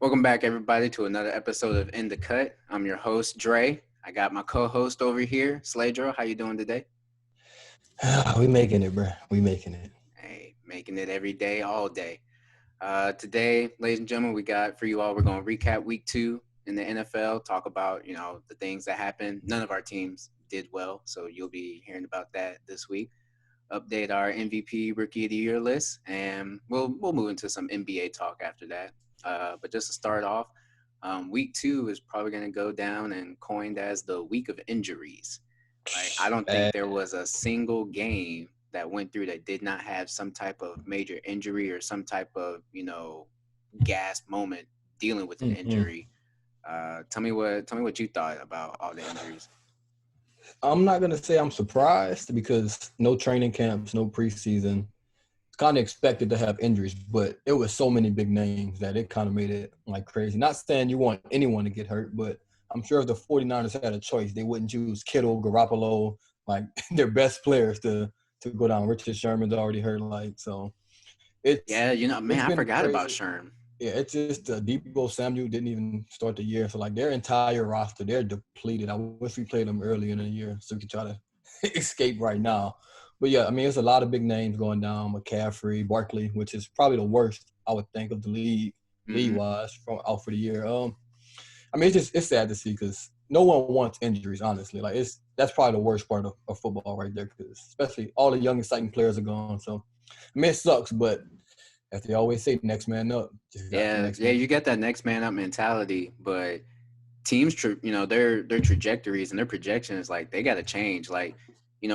Welcome back, everybody, to another episode of In the Cut. I'm your host, Dre. I got my co-host over here, Sladro. How you doing today? We making it, bro. We making it. Hey, making it every day, all day. Today, ladies and gentlemen, we got for you all. We're going to recap week 2 in the NFL. Talk about the things that happened. None of our teams did well, so you'll be hearing about that this week. Update our MVP Rookie of the Year list, and we'll move into some NBA talk after that. But just to start off, week 2 is probably going to go down and coined as the week of injuries. Like, I don't think Bad. there was a single game that went through that did not have some type of major injury or some type of gasp moment dealing with an Mm-mm. injury. Tell me what you thought about all the injuries. I'm not gonna say I'm surprised because no training camps, no preseason. It's kind of expected to have injuries, but it was so many big names that it kind of made it like crazy. Not saying you want anyone to get hurt, but I'm sure if the 49ers had a choice, they wouldn't choose Kittle, Garoppolo, like their best players to go down. Richard Sherman's already hurt, like so. It's Yeah, it's man, I been forgot about crazy. Sherm. Yeah, it's just Debo Samuel didn't even start the year, so like their entire roster, they're depleted. I wish we played them earlier in the year so we could try to escape right now. But yeah, I mean, it's a lot of big names going down. McCaffrey, Barkley, which is probably the worst I would think of the league Hmm. wise, from out for the year. I mean, it's sad to see because no one wants injuries. Honestly, like that's probably the worst part of football right there, because especially all the young exciting players are gone. So I mean, it sucks, but as they always say, next man up. Just got the Yeah, next yeah, man. you get that next man up mentality, but teams, their trajectories and their projections, like they got to change. Like,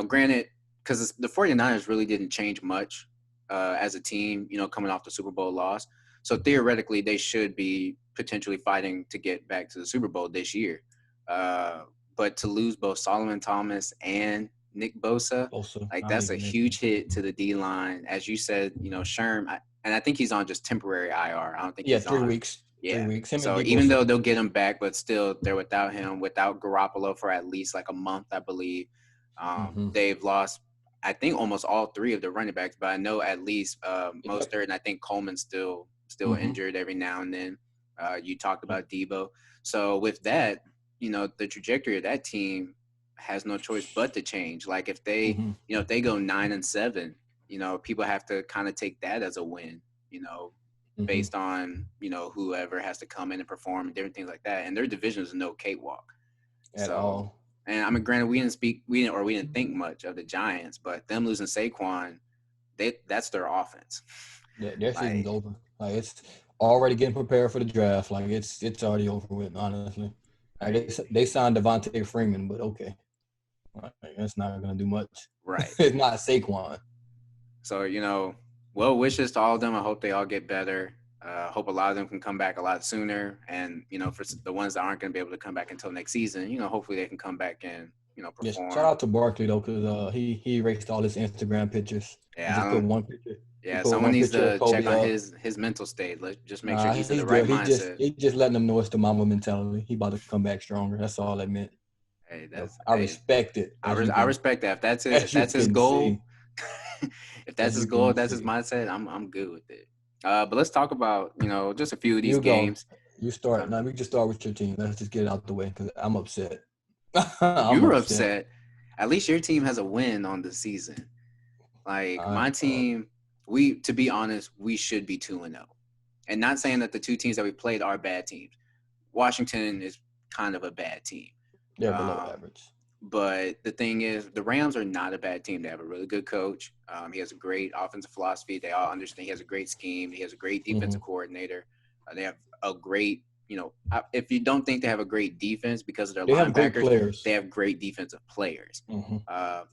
granted, because the 49ers really didn't change much as a team, coming off the Super Bowl loss. So theoretically, they should be potentially fighting to get back to the Super Bowl this year. Uh, but to lose both Solomon Thomas and Nick Bosa, Also, like I didn't that's a even mention. huge hit to the D line. As you said, Sherm, and I think he's on just temporary IR. I don't think Yeah, he's three on. weeks. Three Yeah. weeks. Him and So Debo even though they'll Samuel. get him back, but still they're without him, without Garoppolo for at least like a month, I believe. Mm-hmm. They've lost, I think, almost all three of the running backs, but I know at least Yep. Mostert and I think Coleman's still Mm-hmm. injured every now and then. You talked Yep. about Debo, so with that, the trajectory of that team has no choice but to change. Like if they, Mm-hmm. if they go 9-7, people have to kind of take that as a win. Mm-hmm. Based on whoever has to come in and perform and different things like that. And their division is no cakewalk. At So, all. and I mean, granted, we didn't think much of the Giants, but them losing Saquon, that's their offense. Their season's Like, over. Like it's already getting prepared for the draft. Like it's already over with. Honestly, like right, they signed Devontae Freeman, but okay, like, it's not gonna do much. right. It's not Saquon. So, well wishes to all of them. I hope they all get better. Hope a lot of them can come back a lot sooner. And, for the ones that aren't going to be able to come back until next season, hopefully they can come back and, Yes. Shout perform. out to Barkley though, because he erased all his Instagram pictures and Yeah, just I put don't. one picture. He Yeah, put someone one needs picture of to check Kobe on up. his mental state. Just make sure Nah, he's in he's the right good. He just mindset. he just letting them know it's the mama mentality. He about to come back stronger. That's all that meant. Hey, So that's I hey, respect it, I respect that. If as you that's his can goal, see, if that's as his you goal, can if that's his see. mindset, I'm good with it. But let's talk about just a few of these You go. games. You start. Uh, Now we just start with your team. Let's just get it out the way because I'm upset. I'm you were upset. upset. At least your team has a win on the season. Like I my team, we to be honest, we should be 2-0. And not saying that the two teams that we played are bad teams. Washington is kind of a bad team. they're below Um, average. but the thing is, the Rams are not a bad team. They have a really good coach. He has a great offensive philosophy. They all understand. He has a great scheme. He has a great Hmm. defensive coordinator. They have a great, if you don't think they have a great defense because of their They have great linebackers, they players. have great defensive players. Hmm. Uh,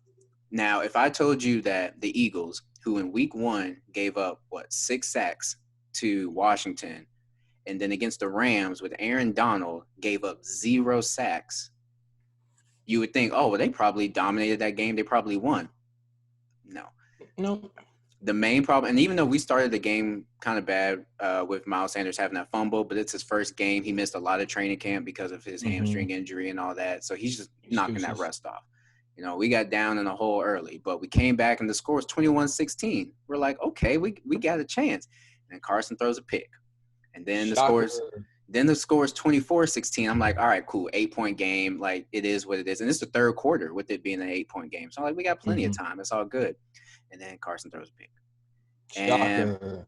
Now, if I told you that the Eagles, who in week 1 gave up, 6 sacks to Washington, and then against the Rams with Aaron Donald gave up 0 sacks, you would think, oh, well, they probably dominated that game. They probably won. No. No. The main problem, and even though we started the game kind of bad with Miles Sanders having that fumble, but it's his first game. He missed a lot of training camp because of his Hmm. hamstring injury and all that. So he's just knocking that Excuses. rust off. We got down in the hole early, but we came back and the score is 21-16. We're like, okay, we got a chance. And Carson throws a pick. And then Shocker. the score's 24-16. I'm like, all right, cool, 8-point game. Like, it is what it is. And it's the third quarter with it being an 8-point game. So I'm like, we got plenty of time. It's all good. And then Carson throws a pick. And Shocker.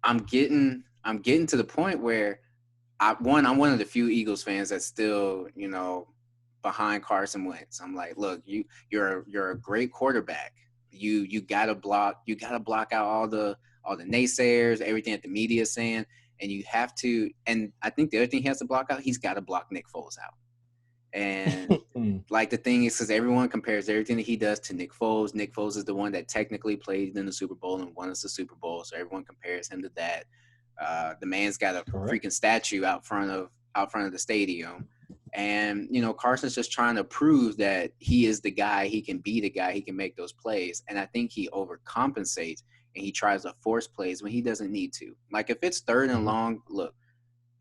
I'm getting to the point where I'm one of the few Eagles fans that's still, behind Carson Wentz. I'm like, look, you're a great quarterback. You gotta block out all the naysayers, everything that the media is saying, and you have to. And I think the other thing he has to block out, he's got to block Nick Foles out. And like the thing is, because everyone compares everything that he does to Nick Foles. Nick Foles is the one that technically played in the Super Bowl and won us the Super Bowl, so everyone compares him to that. The man's got a freaking statue out front of the stadium, and Carson's just trying to prove that he is the guy. He can be the guy. He can make those plays, and I think he overcompensates and he tries to force plays when he doesn't need to. Like if it's third and long, look,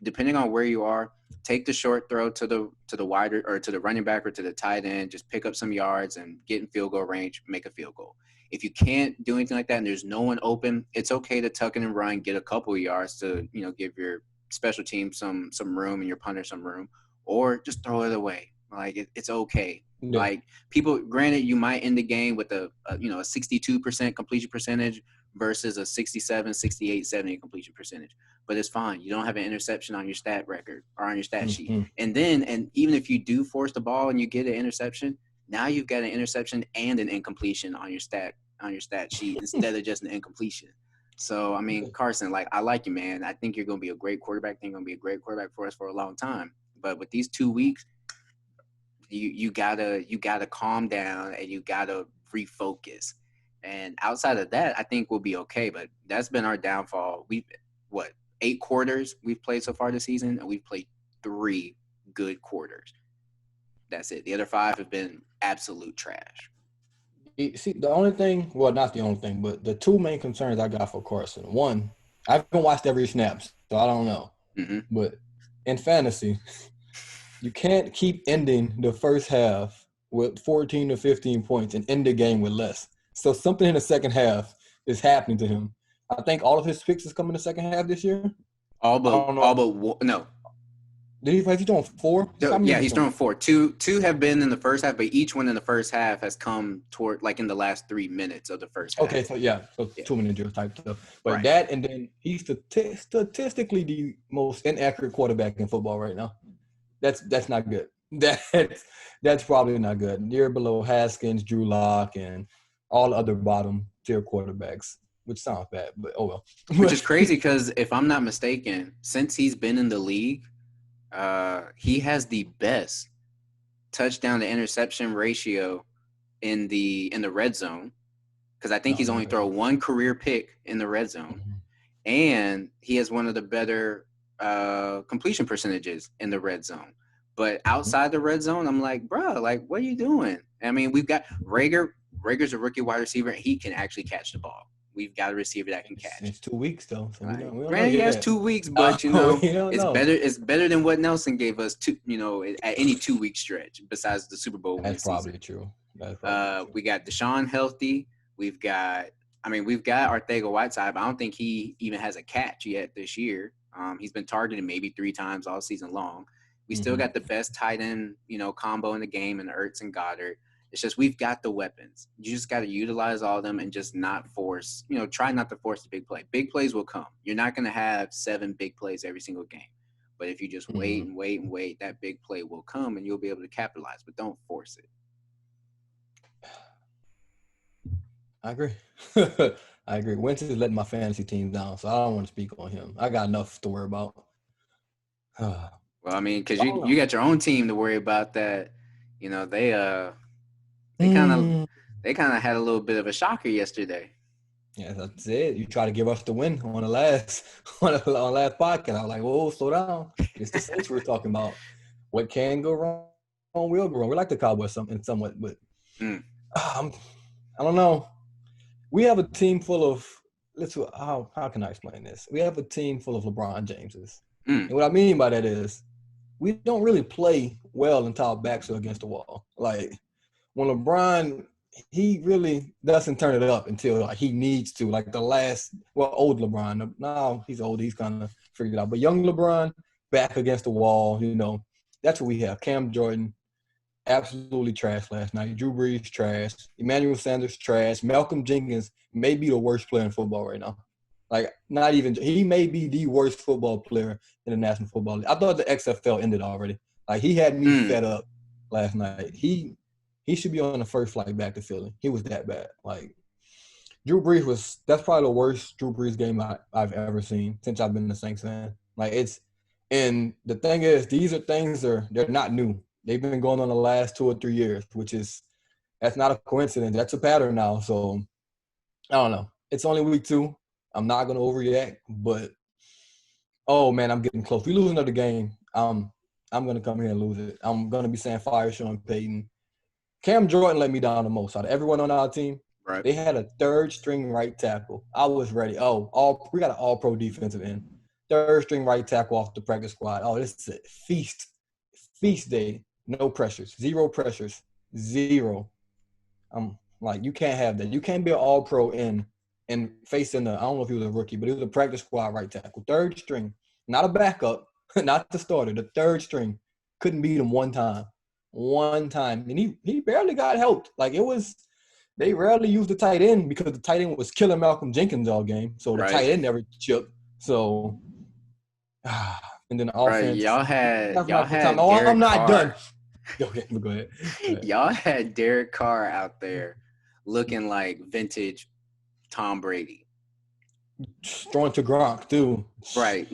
depending on where you are, take the short throw to the wider or to the running back or to the tight end. Just pick up some yards and get in field goal range, make a field goal. If you can't do anything like that and there's no one open, it's okay to tuck in and run, get a couple of yards to give your special team some room and your punter some room, or just throw it away. Like it's okay. Yeah. Like people, granted, you might end the game with a 62% completion percentage versus a 67, 68, 70 completion percentage. But it's fine. You don't have an interception on your stat record or on your stat sheet. And even if you do force the ball and you get an interception, now you've got an interception and an incompletion on your stat sheet instead of just an incompletion. So, I mean, Carson, like, I like you, man. I think you're going to be a great quarterback. I think you're going to be a great quarterback for us for a long time. But with these 2 weeks, you gotta calm down and you gotta refocus. And outside of that, I think we'll be okay. But that's been our downfall. 8 quarters we've played so far this season, and we've played 3 good quarters. That's it. The other 5 have been absolute trash. See, the only thing, well, not the only thing, but the 2 main concerns I got for Carson. One, I haven't watched every snap, so I don't know. But in fantasy, you can't keep ending the first half with 14 to 15 points and end the game with less. So something in the second half is happening to him. I think all of his picks is coming in the second half this year. No. Did he thrown 4? Yeah, he's thrown 4. Two have been in the first half, but each one in the first half has come toward like in the last 3 minutes of the first half. Okay, so 2-minute drill type stuff. But that, and then he's statistically the most inaccurate quarterback in football right now. That's not good. That's probably not good. You're below Haskins, Drew Lock, and all the other bottom tier quarterbacks, which sounds bad, but oh well. Which is crazy because if I'm not mistaken, since he's been in the league, he has the best touchdown to interception ratio in the red zone, because I think he's only thrown 1 career pick in the red zone, and he has one of the better completion percentages in the red zone. But outside the red zone, I'm like, bro, like, what are you doing? I mean, we've got Rager's a rookie wide receiver. He can actually catch the ball. We've got a receiver that can catch. It's 2 weeks though. So granted, he has 2 weeks, but it's better than what Nelson gave us at any 2-week stretch besides the Super Bowl. That's probably true. We got Deshaun healthy. We've got Arcega-Whiteside, but I don't think he even has a catch yet this year. He's been targeted maybe 3 times all season long. We still got the best tight end, combo in the game in Ertz and Goddard. It's just we've got the weapons. You just got to utilize all of them and just not force, try not to force the big play. Big plays will come. You're not going to have 7 big plays every single game. But if you just wait and wait and wait, that big play will come and you'll be able to capitalize. But don't force it. I agree. I agree. Wentz is letting my fantasy team down, so I don't want to speak on him. I got enough to worry about. Well, I mean, because you got your own team to worry about that. They kind of had a little bit of a shocker yesterday. Yeah, that's it. You try to give us the win on the last podcast. I was like, whoa, slow down. It's the Saints we're talking about. What can go wrong will go wrong. We like the Cowboys somewhat, but I don't know. We have a team full of how can I explain this? We have a team full of LeBron Jameses. And what I mean by that is we don't really play well until our backs are against the wall. Like when LeBron, he really doesn't turn it up until he needs to. Like old LeBron. Now he's old. He's kind of figured it out. But young LeBron back against the wall, that's what we have. Cam Jordan, absolutely trash last night. Drew Brees, trash. Emmanuel Sanders, trash. Malcolm Jenkins may be the worst player in football right now. Like, not even – he may be the worst football player in the National Football League. I thought the XFL ended already. Like, he had me fed up last night. He should be on the first flight back to Philly. He was that bad. Like, Drew Brees that's probably the worst Drew Brees game I've ever seen since I've been a Saints fan. Like, and the thing is, these are things they're not new. They've been going on the last 2 or 3 years, that's not a coincidence. That's a pattern now. So, I don't know. It's only week 2. I'm not going to overreact, but, oh, man, I'm getting close. We lose another game, I'm going to come here and lose it. I'm going to be saying fire Sean Payton. Cam Jordan let me down the most out of everyone on our team. Right. They had a third-string right tackle. I was ready. We got an all-pro defensive end. Third-string right tackle off the practice squad. Oh, this is a feast. Feast day. No pressures. 0 pressures. 0. Like, you can't have that. You can't be an all-pro and facing I don't know if he was a rookie, but he was a practice squad right tackle. Third string. Not a backup. Not the starter. The third string. Couldn't beat him one time. And he barely got helped. Like, they rarely used the tight end because the tight end was killing Malcolm Jenkins all game. So the tight end never chipped. So, and then the offense. Right. Y'all had I'm not done. Go ahead. Y'all had Derek Carr out there looking like vintage Tom Brady. Throwing to Gronk, too. Right.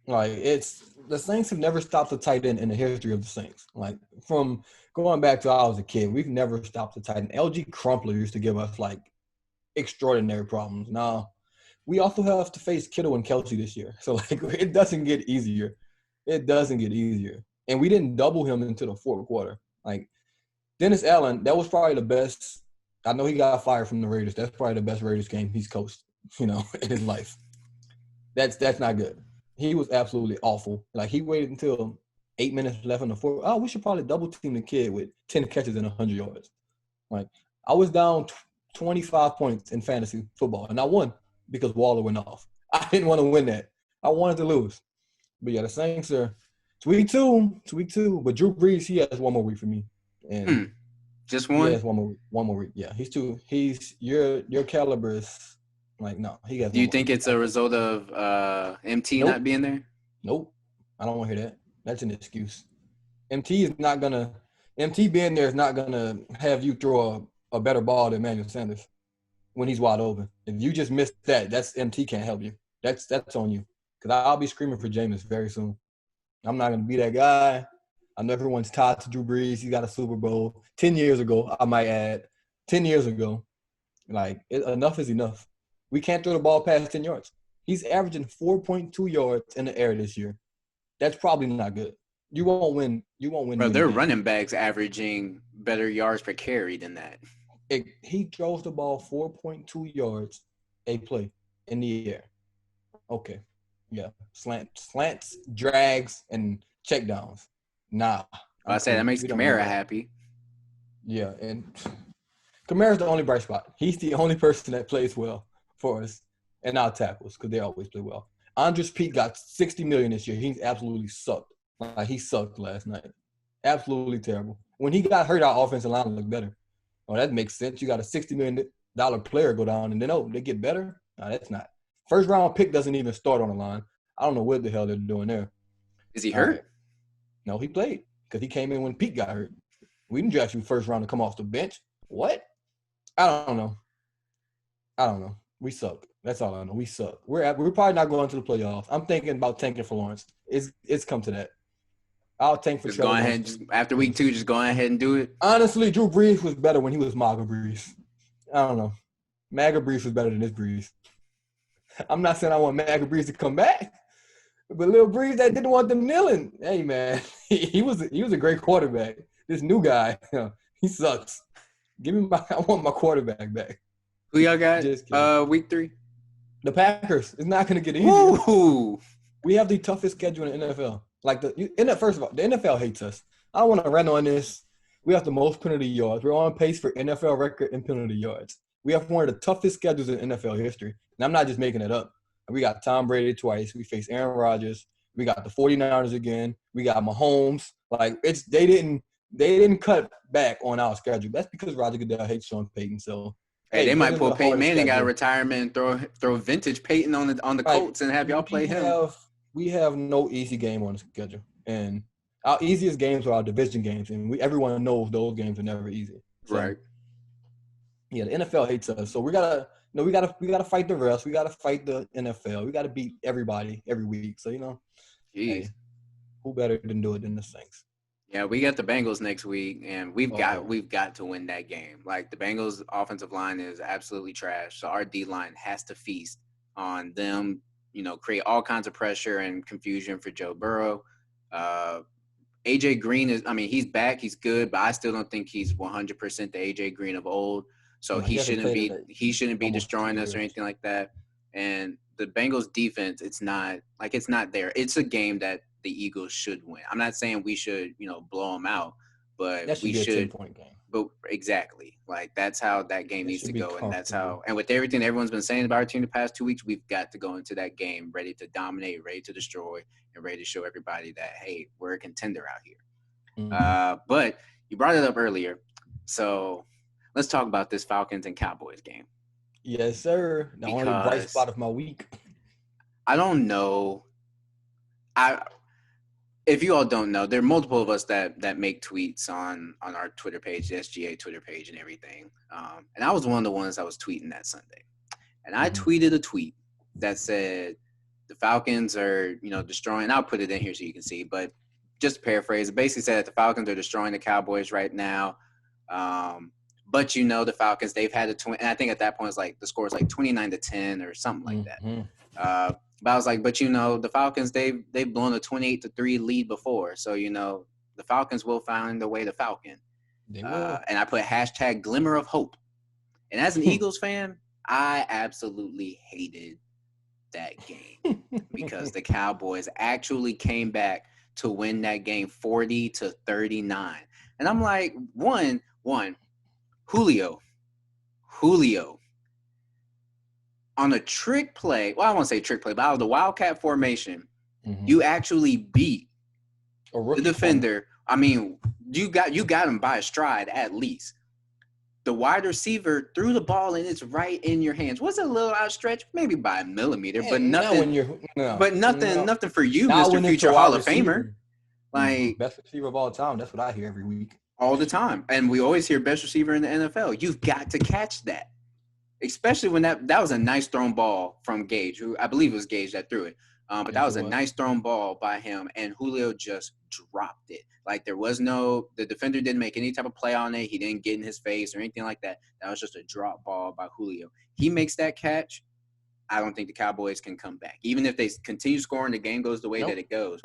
Like, the Saints have never stopped a tight end in the history of the Saints. Like, from going back to I was a kid, we've never stopped a tight end. LG Crumpler used to give us, like, extraordinary problems. Now, we also have to face Kittle and Kelsey this year. So, like, it doesn't get easier. And we didn't double him into the fourth quarter. Like, Dennis Allen, that was probably the best. I know he got fired from the Raiders. That's probably the best Raiders game he's coached, in his life. That's not good. He was absolutely awful. Like, he waited until 8 minutes left in the fourth. Oh, we should probably double team the kid with 10 catches and 100 yards. Like, I was down 25 points in fantasy football, and I won because Waller went off. I didn't want to win that. I wanted to lose. But, yeah, the Saints are – it's week two. But Drew Brees, he has one more week for me. And just one? He has one more week. Yeah, your caliber is like, no. He has. Do you think it's a result of MT not being there? Nope. I don't want to hear that. That's an excuse. MT being there is not gonna have you throw a better ball than Emmanuel Sanders when he's wide open. If you just missed that, that's MT can't help you. That's on you. Because I'll be screaming for Jameis very soon. I'm not going to be that guy. I know everyone's tied to Drew Brees. He got a Super Bowl 10 years ago, I might add. 10 years ago. Like, enough is enough. We can't throw the ball past 10 yards. He's averaging 4.2 yards in the air this year. That's probably not good. You won't win. Bro, their running backs averaging better yards per carry than that. He throws the ball 4.2 yards a play in the air. Okay. Yeah. Slants, drags, and checkdowns. Nah. I say that makes Kamara happy. Yeah, and Kamara's the only bright spot. He's the only person that plays well for us and our tackles because they always play well. Andres Pete got $60 million this year. He's absolutely sucked. Like, he sucked last night. Absolutely terrible. When he got hurt, our offensive line looked better. Oh, that makes sense. You got a $60 million player go down, and then, they get better? No, that's not. First-round pick doesn't even start on the line. I don't know what the hell they're doing there. Is he hurt? No, he played because he came in when Pete got hurt. We didn't draft you first round to come off the bench. What? I don't know. We suck. That's all I know. We suck. We're probably not going to the playoffs. I'm thinking about tanking for Lawrence. It's come to that. I'll tank for. Just go ahead. After week 2, just go ahead and do it. Honestly, Drew Brees was better when he was MAGA Brees. I don't know. MAGA Brees was better than this Brees. I'm not saying I want MAGA Brees to come back, but Lil Brees that didn't want them kneeling. Hey man, he was a great quarterback. This new guy, he sucks. I want my quarterback back. Who y'all got? Week 3. The Packers. It's not going to get easier. Woo-hoo. We have the toughest schedule in the NFL. First of all, the NFL hates us. I don't want to run on this. We have the most penalty yards. We're on pace for NFL record in penalty yards. We have one of the toughest schedules in NFL history. And I'm not just making it up. We got Tom Brady twice. We face Aaron Rodgers. We got the 49ers again. We got Mahomes. Like they didn't cut back on our schedule. That's because Roger Goodell hates Sean Payton. So Hey, they this might is pull the Peyton hardest Manning out of schedule. retirement and throw vintage Peyton on the Like Colts and have y'all play him. we have no easy game on the schedule, and our easiest games are our division games, and everyone knows those games are never easy. So Right. yeah, the NFL hates us, so we gotta fight the refs. We gotta fight the NFL. We gotta beat everybody every week. So Jeez. hey, who better than do it than the Saints? Yeah, we got the Bengals next week, and Oh, we've got to win that game. Like the Bengals' offensive line is absolutely trash, so our D line has to feast on them. Create all kinds of pressure and confusion for Joe Burrow. Uh, AJ Green is, I mean, he's back, he's good, but I still don't think he's 100% the AJ Green of old. So no, he hasn't played in he shouldn't be almost two destroying us or years. anything like that. And the Bengals defense, it's not there. It's a game that the Eagles should win. I'm not saying we should, blow them out, but That should we be a should. 10-point game. But exactly, like that's how that game That needs to should be go, and that's how. comfortable. And with everything everyone's been saying about our team the past 2 weeks, we've got to go into that game ready to dominate, ready to destroy, and ready to show everybody that hey, we're a contender out here. Mm-hmm. But you brought it up earlier, so let's talk about this Falcons and Cowboys game Yes, sir. The only bright because spot of my week. I don't know. I If you all don't know, there are multiple of us that make tweets on our Twitter page, the SGA Twitter page, and everything. And I was one of the ones that was tweeting that Sunday, and I Mm-hmm. tweeted a tweet that said the Falcons are destroying. I'll put it in here so you can see, but just to paraphrase, it basically said that the Falcons are destroying the Cowboys right now. But the Falcons, they've had a twin, and I think at that point it's like the score is like 29-10 or something like that. Mm-hmm. But I was like, but the Falcons, they've blown a 28-3 lead before, so the Falcons will find a way to Falcon. They will. And I put hashtag glimmer of hope. And as an Eagles fan, I absolutely hated that game because the Cowboys actually came back to win that game 40-39. And I'm like, one, Julio on a trick play. Well, I won't say trick play, but out of the Wildcat formation, Mm-hmm. you actually beat the defender. Corner. I mean, you got him by a stride at least. The wide receiver threw the ball and it's right in your hands. Was it a little outstretched? Maybe by a millimeter, but nothing. Nothing for you, now Mr. when it's Future a Hall wide of Famer. receiver, Like best receiver of all time. That's what I hear every week. all the time. And we always hear best receiver in the NFL. You've got to catch that. Especially when that was a nice thrown ball from Gage, who I believe it was Gage that threw it. But Yes, that it was a was. nice thrown ball by him, and Julio just dropped it. Like the defender didn't make any type of play on it. He didn't get in his face or anything like that. That was just a drop ball by Julio. He makes that catch. I don't think the Cowboys can come back. Even if they continue scoring, the game goes the way that it goes.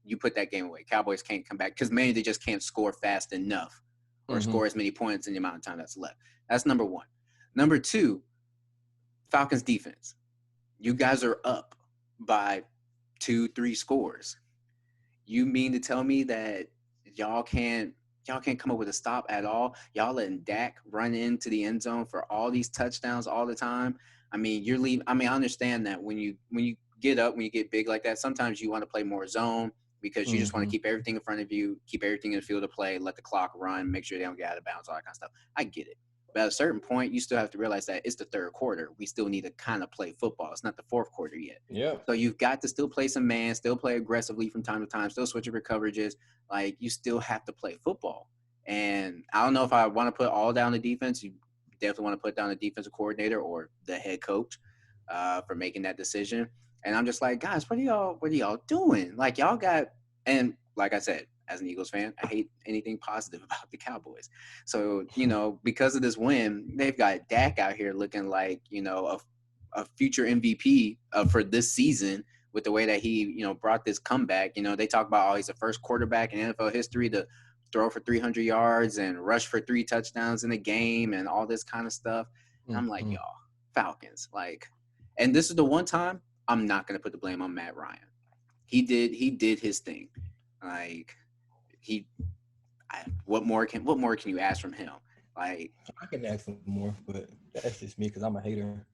You put that game away. Cowboys can't come back because maybe they just can't score fast enough or score as many points in the amount of time that's left. That's number one. Number two, Falcons defense. You guys are up by 2-3 scores. You mean to tell me that y'all can't come up with a stop at all? Y'all letting Dak run into the end zone for all these touchdowns all the time? I mean, I understand that when you get up, when you get big like that, sometimes you want to play more zone because you just want to keep everything in front of you, keep everything in the field of play, let the clock run, make sure they don't get out of bounds, all that kind of stuff. I get it. But at a certain point, you still have to realize that it's the third quarter. We still need to kind of play football. It's not the fourth quarter yet. Yeah. So you've got to still play some man, still play aggressively from time to time, still switch your coverages. Like, you still have to play football. And I don't know if I want to put all down the defense. You definitely want to put down the defensive coordinator or the head coach for making that decision. And I'm just like, guys, what are y'all doing? Like, y'all got, and like I said, as an Eagles fan, I hate anything positive about the Cowboys. So, because of this win, they've got Dak out here looking like, a future MVP for this season with the way that he, brought this comeback. They talk about, he's the first quarterback in NFL history to throw for 300 yards and rush for 3 touchdowns in a game and all this kind of stuff. And I'm like, y'all, Falcons. Like, and this is the one time I'm not going to put the blame on Matt Ryan. He did his thing. Like, what more can you ask from him? Like, I can ask for more, but that's just me because I'm a hater.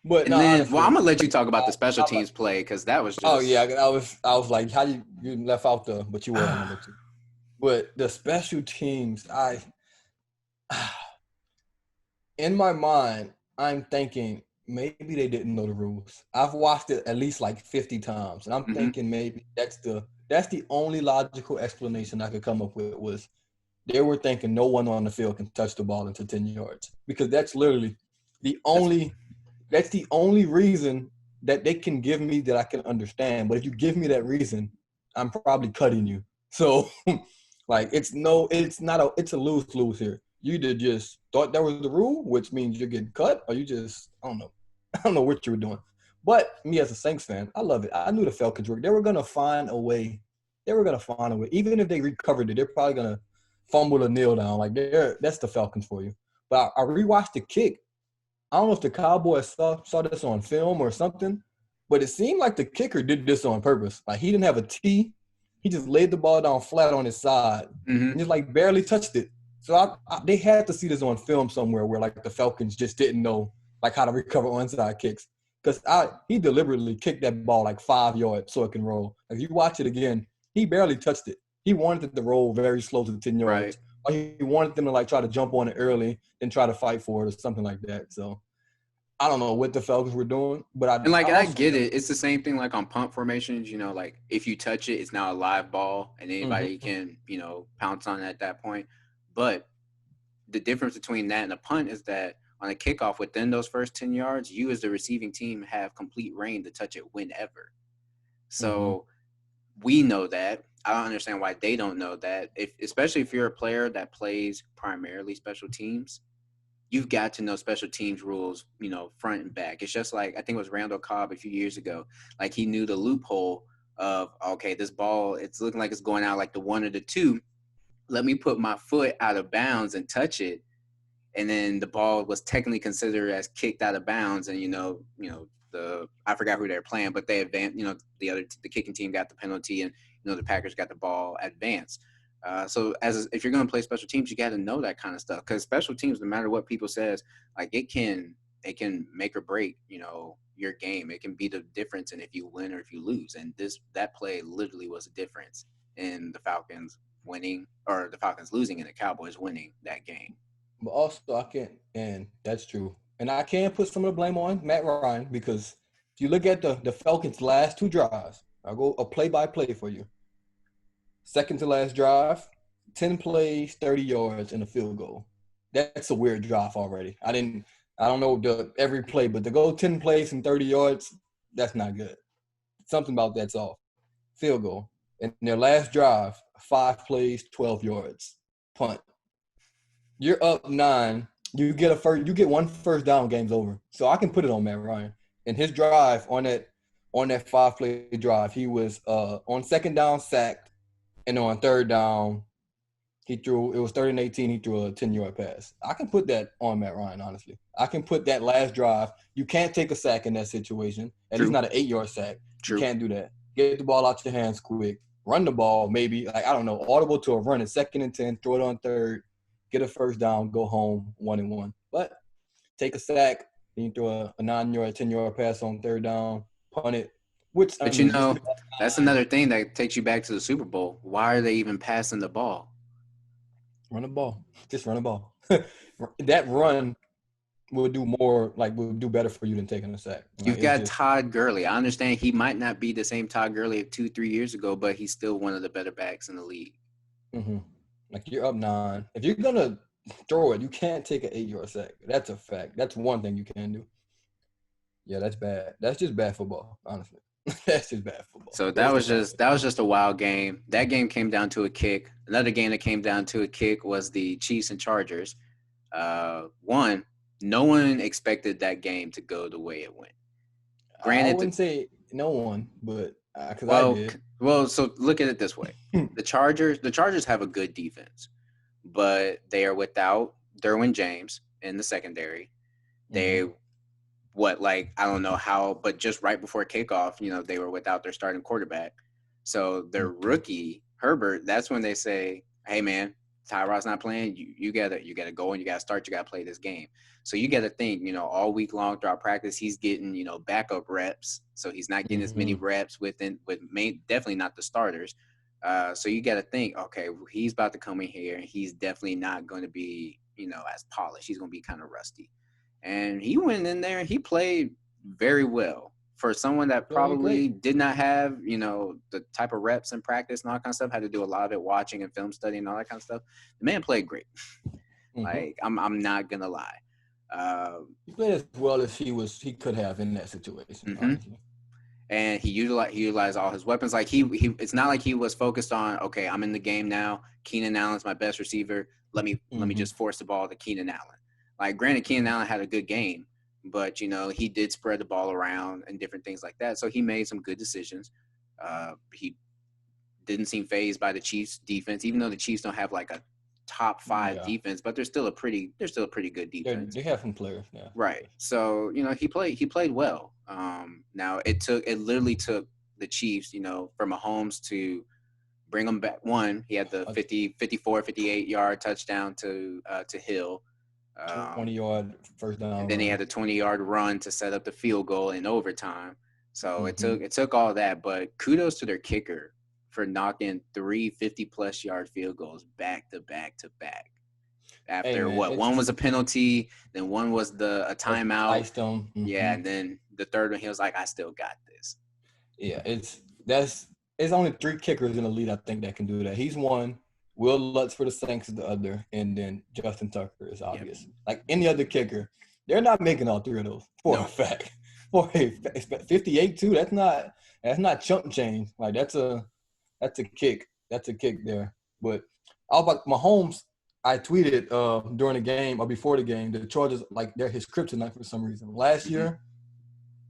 But And no, then, well, I'm honestly, gonna let you talk about the special I like. teams play because that was Oh yeah, just I was like, how you left out but you was number two. But the special teams, in my mind, I'm thinking maybe they didn't know the rules. I've watched it at least like 50 times, and I'm mm-hmm. thinking maybe that's the only logical explanation I could come up with was they were thinking no one on the field can touch the ball into 10 yards because that's literally the That's only that's the only reason that they can give me that I can understand. But if you give me that reason, I'm probably cutting you. So like it's a lose-lose here. You either just thought that was the rule, which means you're getting cut, or you just I don't know. I don't know what you were doing. But me as a Saints fan, I love it. I knew the Falcons were they were gonna find a way. They were gonna find a way. Even if they recovered it, they're probably gonna fumble a kneel down. Like that's the Falcons for you. But I rewatched the kick. I don't know if the Cowboys saw this on film or something, but it seemed like the kicker did this on purpose. Like he didn't have a tee. He just laid the ball down flat on his side mm-hmm. and just like barely touched it. So they had to see this on film somewhere where like the Falcons just didn't know like how to recover onside kicks. Because he deliberately kicked that ball like 5 yards so it can roll. If you watch it again, he barely touched it. He wanted it to roll very slow to 10 Right. yards. Or he wanted them to like try to jump on it early and try to fight for it or something like that. So I don't know what the Falcons were doing, but And I like I also get it. It's the same thing like on punt formations, like if you touch it, it's now a live ball and anybody mm-hmm, can, pounce on it at that point. But the difference between that and a punt is that on a kickoff within those first 10 yards, you as the receiving team have complete reign to touch it whenever. mm-hmm. So we know that. I don't understand why they don't know that. Especially if you're a player that plays primarily special teams, you've got to know special teams rules, front and back. It's just like I think it was Randall Cobb a few years ago. Like he knew the loophole of okay, this ball, it's looking like it's going out like the 1 or the 2. Let me put my foot out of bounds and touch it, and then the ball was technically considered as kicked out of bounds, and the I forgot who they were playing, but they advanced. The kicking team got the penalty, and the Packers got the ball advanced. So if you're going to play special teams, you got to know that kind of stuff because special teams, no matter what people says, like it can make or break your game. It can be the difference in if you win or if you lose. And that play literally was a difference in the Falcons winning or the Falcons losing and the Cowboys winning that game. But also I can't, and that's true. And I can put some of the blame on Matt Ryan because if you look at the Falcons' last 2 drives, I'll go a play-by-play for you. Second to last drive, 10 plays, 30 yards, and a field goal. That's a weird drive already. I don't know every play, but to go 10 plays and 30 yards, that's not good. Something about that's off. Field goal. In their last drive, 5 plays, 12 yards. Punt. You're up 9. You get one first down, game's over. So I can put it on Matt Ryan. In his drive on that 5-play drive, he was on second down sacked, and on third down, it was 3rd and 18, he threw a 10-yard pass. I can put that on Matt Ryan, honestly. I can put that last drive. You can't take a sack in that situation. At least not an 8-yard sack. You True. can't do that. Get the ball out your hands quick. Run the ball, maybe. Like, I don't know, audible to a run at 2nd and 10, throw it on 3rd, get a first down, go home 1-1. But take a sack, then you throw a 9-yard, 10-yard pass on 3rd down, punt it. Which, I But mean, that's another thing that takes you back to the Super Bowl. Why are they even passing the ball? run the ball. Just run the ball. That run will do better for you than taking a sack. Like You've it's got just Todd Gurley. I understand he might not be the same Todd Gurley of 2-3 years ago, but he's still one of the better backs in the league. mm-hmm. Like you're up 9. If you're gonna throw it, you can't take an 8-yard sack. That's a fact. That's one thing you can do. Yeah, that's bad. That's just bad football, honestly. That's just bad football. So that was just a wild game. That game came down to a kick. Another game that came down to a kick was the Chiefs and Chargers. No one expected that game to go the way it went. I Granted, wouldn't say no one, but because I did. So look at it this way: the Chargers have a good defense, but they are without Derwin James in the secondary. They I don't know how, but just right before kickoff, they were without their starting quarterback. So their rookie Herbert, that's when they say, "Hey man, Tyrod's not playing, you gotta go and you gotta start. You gotta play this game. So you gotta think, all week long throughout practice, he's getting backup reps. So he's not getting as many Mm-hmm. reps definitely not the starters. So you gotta think, okay, he's about to come in here and he's definitely not going to be as polished. He's going to be kind of rusty. And he went in there and he played very well for someone that Played probably great. did not have, the type of reps and practice and all that kind of stuff, had to do a lot of it watching and film study and all that kind of stuff. The man played great. Mm-hmm. Like I'm not gonna lie. He played as well as he could have in that situation, hmm honestly. And he utilized all his weapons. Like he it's not like he was focused on, okay, I'm in the game now. Keenan Allen's my best receiver. Let me Mm-hmm. just force the ball to Keenan Allen. Like granted, Keenan Allen had a good game, but he did spread the ball around and different things like that. So he made some good decisions. He didn't seem phased by the Chiefs defense, even though the Chiefs don't have like a top five Yeah, defense, but they're still a pretty good defense. they have some players now. Right. So, he played well. Now it literally took the Chiefs, for Mahomes to bring them back. One, he had the A 50, 54, 58 yard touchdown to Hill. 20 Um, yard first and down then he run. had a 20-yard run to set up the field goal in overtime. So it Mm-hmm. took it took all that, but kudos to their kicker for knocking three 50-plus yard field goals back to back to back. Hey After man, what? One it's was a penalty, then one was a timeout. iced them. Yeah, Mm-hmm. and then the third one, he was like, "I still got this." Yeah, it's only three kickers in the league I think that can do that. He's one. Will Lutz for the Saints is the other, and then Justin Tucker is Yep. obvious. Like any other kicker, they're not making all three of those for a No. fact. For a 58 too. That's not chump change. Like that's a kick. That's a kick there. But all about Mahomes, I tweeted during the game or before the game, the Chargers like they're his kryptonite for some reason. Last hmm year,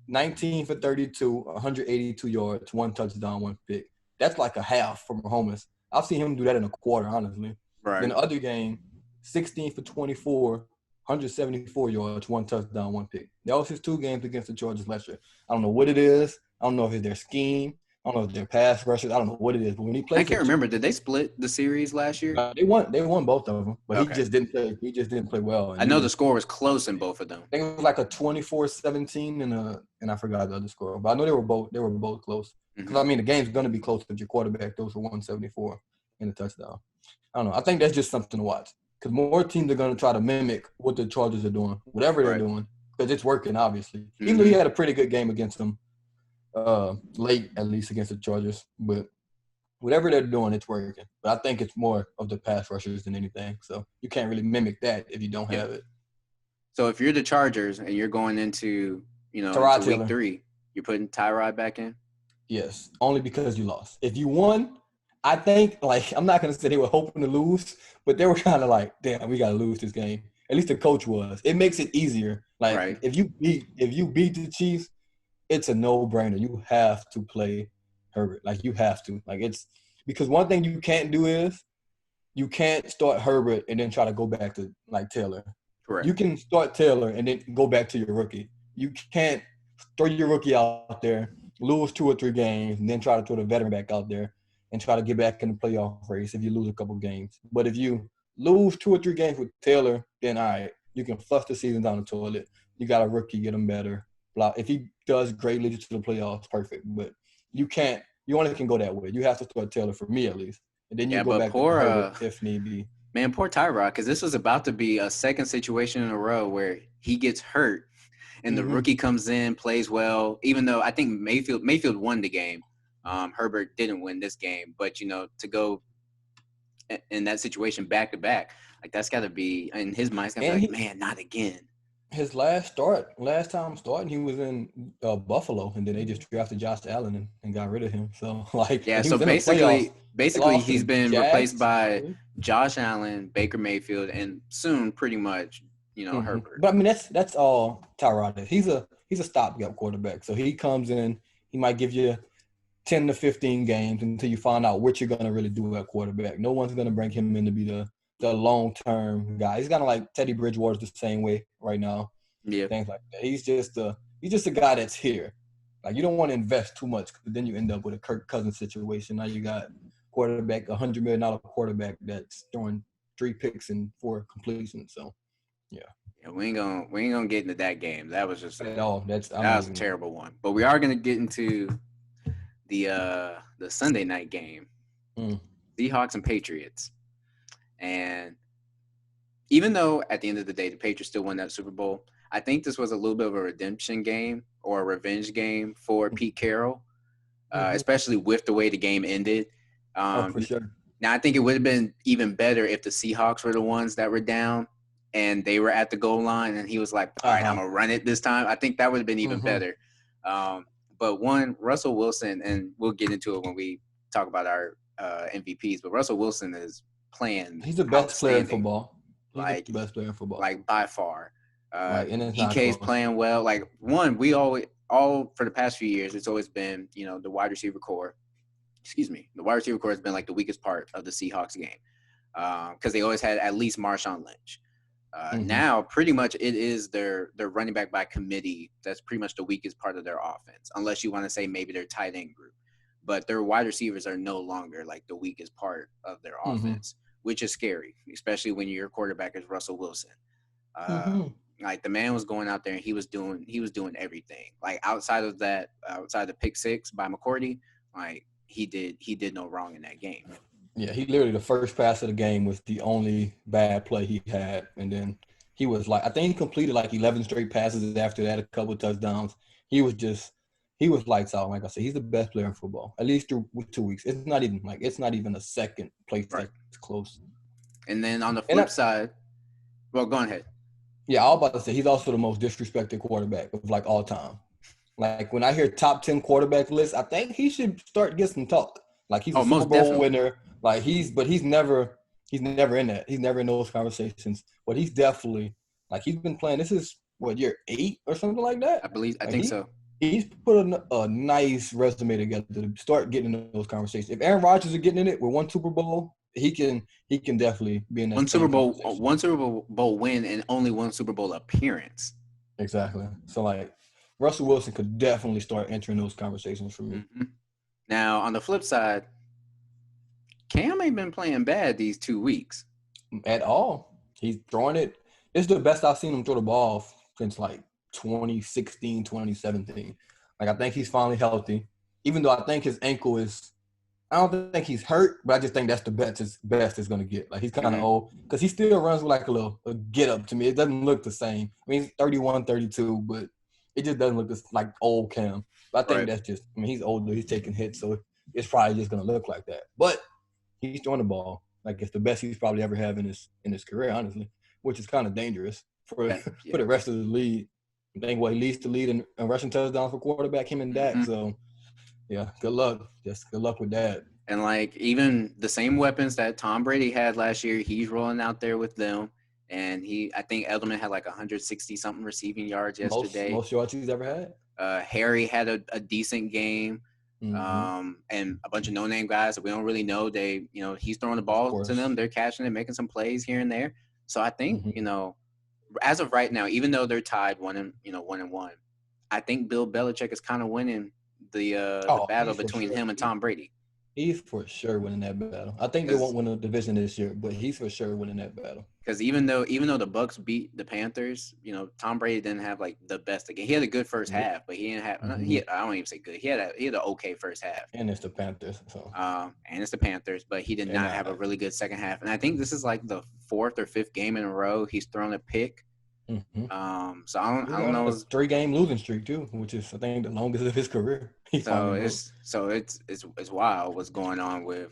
19 for 32, 182 yards, one touchdown, one pick. That's like a half for Mahomes. I've seen him do that in a quarter, honestly. Then Right. the other game, 16 for 24, 174 yards, one touchdown, one pick. That was his two games against the Chargers last year. I don't know what it is. I don't know if it's their scheme. I don't know if they're pass rushers. I don't know what it is. But when he I plays the can't remember. Did they split the series last year? they won. They won both of them, but he Okay. just didn't play. He just didn't play well, and I he know the was. score was close in both of them. I think it was like a 24-17 and I forgot the other score, but I know they were both close. Because hmm I mean, the game's gonna be close if your quarterback throws for 174 in a touchdown. I don't know. I think that's just something to watch because more teams are gonna try to mimic what the Chargers are doing, whatever they're Right. doing, because it's working obviously. Even though he hmm had a pretty good game against them, late at least against the Chargers, but whatever they're doing, it's working. But I think it's more of the pass rushers than anything. So you can't really mimic that if you don't Yeah. have it. So if you're the Chargers and you're going into Tyrod week Taylor. three, you're putting Tyrod back in. Yes, only because you lost. If you won, I think like I'm not gonna say they were hoping to lose, but they were kind of like, damn, we gotta lose this game. At least the coach was. It makes it easier. Like Right. if you beat the Chiefs, it's a no-brainer. You have to play Herbert. Like you have to. Like it's because one thing you can't do is you can't start Herbert and then try to go back to like Taylor. You Correct. can start Taylor and then go back to your rookie. You can't throw your rookie out there, lose 2 or 3 games, and then try to throw the veteran back out there and try to get back in the playoff race if you lose a couple games. But if you lose 2 or 3 games with Taylor, then all right, you can flush the season down the toilet. You got a rookie, get him better. Blah. If he does great, leads you to the playoffs, perfect. But you can't. You only can go that way. You have to start Taylor for me at least, and then you Yeah, go but back to poor Herbert if need be. man, poor Tyrod, because this was about to be a second situation in a row where he gets hurt and the Mm-hmm. rookie comes in, plays well. Even though I think Mayfield won the game, Herbert didn't win this game. But to go in that situation back to back, like that's got to be in his mind. It's got to be And like, he man, not again. his last time starting, he was in Buffalo, and then they just drafted Josh Allen and got rid of him. So like, Yeah. and he So was in the playoffs. They basically, lost to he's the been replaced Jags, I by believe. Josh Allen, Baker Mayfield, and soon pretty much Herbert. But I mean, that's all Tyrod is. He's a stopgap quarterback. So he comes in, he might give you 10 to 15 games until you find out what you're going to really do at quarterback. No one's going to bring him in to be the long-term guy. He's kind of like Teddy Bridgewater's the same way right now, Yeah. things like that. He's just a guy that's here. Like you don't want to invest too much because then you end up with a Kirk Cousins situation. Now you got quarterback, $100 million quarterback that's throwing 3 picks and 4 completions. So yeah, Yeah, we ain't gonna get into that game. That was just at all. I'm that not was a even. terrible one. But we are gonna get into the Sunday night game, Mm, Seahawks and Patriots. And even though at the end of the day the Patriots still won that Super Bowl, I think this was a little bit of a redemption game or a revenge game for Pete Carroll, mm-hmm. especially with the way the game ended. Oh, for Um, sure. Now I think it would have been even better if the Seahawks were the ones that were down and they were at the goal line and he was like, "All right, I'm Uh-huh. gonna run it this time." I think that would have been even Mm-hmm. better. But one, Russell Wilson, and we'll get into it when we talk about our MVPs. But Russell Wilson is playing He's the best player in outstanding, football. He's the like best player in football. by far. And it's not DK's close. playing well. Like one, we always all for the past few years, it's always been the wide receiver core. Excuse me, the wide receiver core has been like the weakest part of the Seahawks game because they always had at least Marshawn Lynch. Mm-hmm. Now, pretty much, it is their running back by committee. That's pretty much the weakest part of their offense, unless you want to say maybe their tight end group. But their wide receivers are no longer like the weakest part of their Mm-hmm. offense, which is scary, especially when your quarterback is Russell Wilson. Uh, Mm-hmm. like the man was going out there and he was doing everything. Like outside the pick six by McCourty, like he did no wrong in that game. Yeah, he literally the first pass of the game was the only bad play he had, and then he was like, I think he completed like 11 straight passes after that, a couple of touchdowns. He was lights out. Like I said, he's the best player in football, at least through 2 weeks. It's not even a second place Right. that's close. And then on the And flip side, well, go ahead. yeah, I was about to say he's also the most disrespected quarterback of like all time. Like when I hear top 10 quarterback lists, I think he should start get some talk. Like he's a Oh, Super most Bowl definitely. winner. Like he's never in that. He's never in those conversations. But he's definitely like he's been playing. This is what year 8 or something like that. I Like think so. he's put a nice resume together to start getting in those conversations. If Aaron Rodgers is getting in it with one Super Bowl, he can definitely be in that same conversation. One Super Bowl win, and only one Super Bowl appearance. Exactly. So like Russell Wilson could definitely start entering those conversations for me. Hmm. Now, on the flip side, Cam ain't been playing bad these 2 weeks. At all. He's throwing it. It's the best I've seen him throw the ball since like 2016, 2017. Like I think he's finally healthy. Even though I think his ankle is I don't think he's hurt, but I just think that's the best it's gonna get. Like he's kind of old because he still runs with like a get up to me. It doesn't look the same. I mean, he's 31, 32, but it just doesn't look like old Cam. But I think Right. that's just. I mean, he's older. He's taking hits, so it's probably just gonna look like that. But he's throwing the ball like it's the best he's probably ever had in his career, honestly, which is kind of dangerous for Yeah. for the rest of the league. I think he leads the lead in rushing touchdowns for quarterback, him and Dak. Mhm. So yeah, good luck. Just good luck with that. And like even the same weapons that Tom Brady had last year, he's rolling out there with them. And I think Edelman had like 160 something receiving yards yesterday. Most yards he's ever had. Harry had a decent game. Mm-hmm. And a bunch of no-name guys that we don't really know. He's throwing the ball to them. They're catching it, making some plays here and there. So I think, as of right now, even though they're tied 1-1, I think Bill Belichick is kind of winning the battle between him and Tom Brady. He's for sure winning that battle. I think they won't win a division this year, but he's for sure winning that battle. Because even though the Bucks beat the Panthers, Tom Brady didn't have like the best again. He had a good first half, but he didn't have. I don't even say good. He had an okay first half. And it's the Panthers, so. And it's the Panthers, but he did not have a really good second half. And I think this is like the 4th or 5th game in a row he's thrown a pick. Mm-hmm. So I don't know. It's a 3-game losing streak too, which is I think the longest of his career. It's wild what's going on with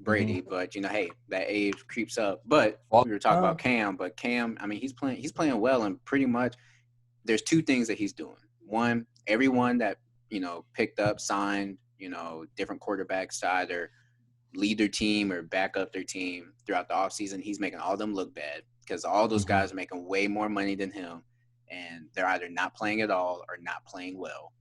Brady, but hey, that age creeps up. But we were talking about Cam, but Cam, I mean, he's playing well, and pretty much there's 2 things that he's doing. One, everyone that picked up, signed, different quarterbacks to either lead their team or back up their team throughout the offseason, he's making all of them look bad because all those guys are making way more money than him, and they're either not playing at all or not playing well.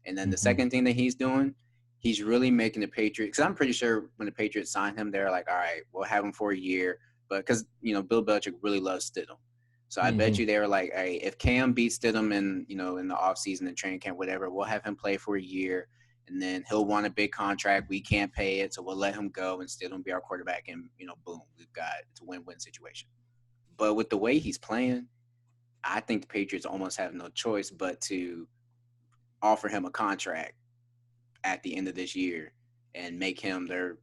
And then the second thing that he's doing, he's really making the Patriots, because I'm pretty sure when the Patriots signed him, they're like, all right, we'll have him for a year. But because, Bill Belichick really loves Stidham. So I bet you they were like, hey, if Cam beats Stidham in the offseason and training camp, whatever, we'll have him play for a year. and then he'll want a big contract. We can't pay it, so we'll let him go and still don't be our quarterback. And boom, we've got it's a win-win situation. But with the way he's playing, I think the Patriots almost have no choice but to offer him a contract at the end of this year and make him their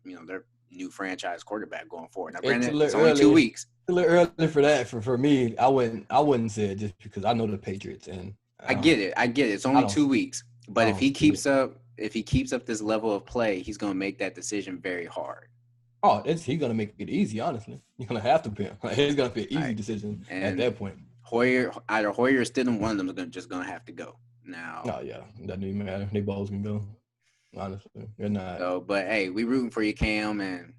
new franchise quarterback going forward. Now, It's a granted, it's little only 2 weeks. a little early for that. For me, I wouldn't say it just because I know the Patriots and I get it. I get it. It's I only don't 2 weeks. I But don't see it. if he keeps up this level of play, he's going to make that decision very hard. Oh, he's gonna make it easy. Honestly, you're gonna have to pay him. Like, it's gonna be an easy Right. decision at And that point. Either Hoyer or Stidham, one of them is just going to have to go. Now, Oh yeah, doesn't even matter. They both can go. Honestly, they're not. so, but hey, we rooting for you, Cam, and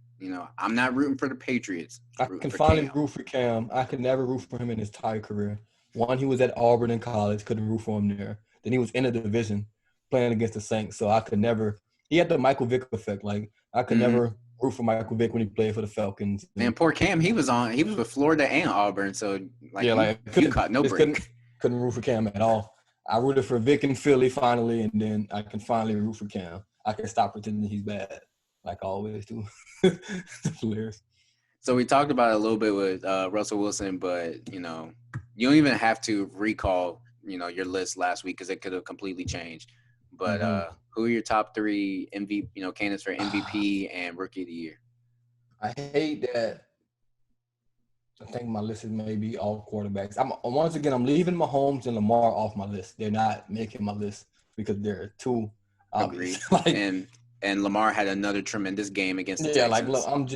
I'm not rooting for the Patriots. I I'm rooting can for finally Cam. root for Cam. I could never root for him in his entire career. One, he was at Auburn in college, couldn't root for him there. Then he was in a division playing against the Saints, so I could never. He had the Michael Vick effect. Like I could Mm-hmm. never root for Michael Vick when he played for the Falcons. Man, poor Cam, he was with Florida and Auburn, so like Yeah, like you caught no break. couldn't root for Cam at all. I rooted for Vic in Philly finally, and then I can finally root for Cam. I can stop pretending he's bad, like I always do. It's hilarious. So we talked about it a little bit with Russell Wilson, but you don't even have to recall your list last week because it could have completely changed. But who are your top three MVP candidates for MVP and Rookie of the Year? I hate that. I think my list is maybe all quarterbacks. I'm leaving Mahomes and Lamar off my list. They're not making my list because they're too obvious. Agreed. And Lamar had another tremendous game against the Texans. Like look,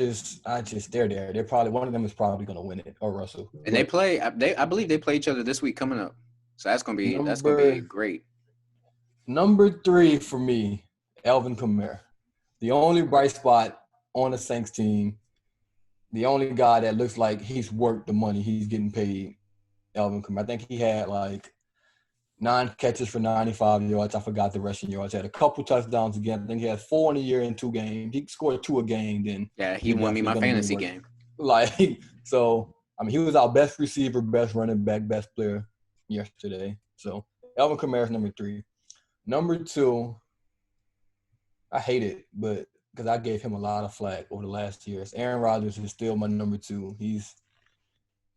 they're there. They're probably one of them is probably going to win it or Russell. And they play. I believe they play each other this week coming up. So that's gonna be great. Number 3 for me, Alvin Kamara, the only bright spot on the Saints team. The only guy that looks like he's worked the money he's getting paid, Alvin Kamara. I think he had like 9 catches for 95 yards. I forgot the rushing yards. He had a couple touchdowns again. I think he had 4 in a year in 2 games. He scored 2 a game. Then yeah, he won me my fantasy game. So he was our best receiver, best running back, best player yesterday. So Alvin Kamara is number 3. Number 2, I hate it, but because I gave him a lot of flack over the last years. Aaron Rodgers is still my number 2. He's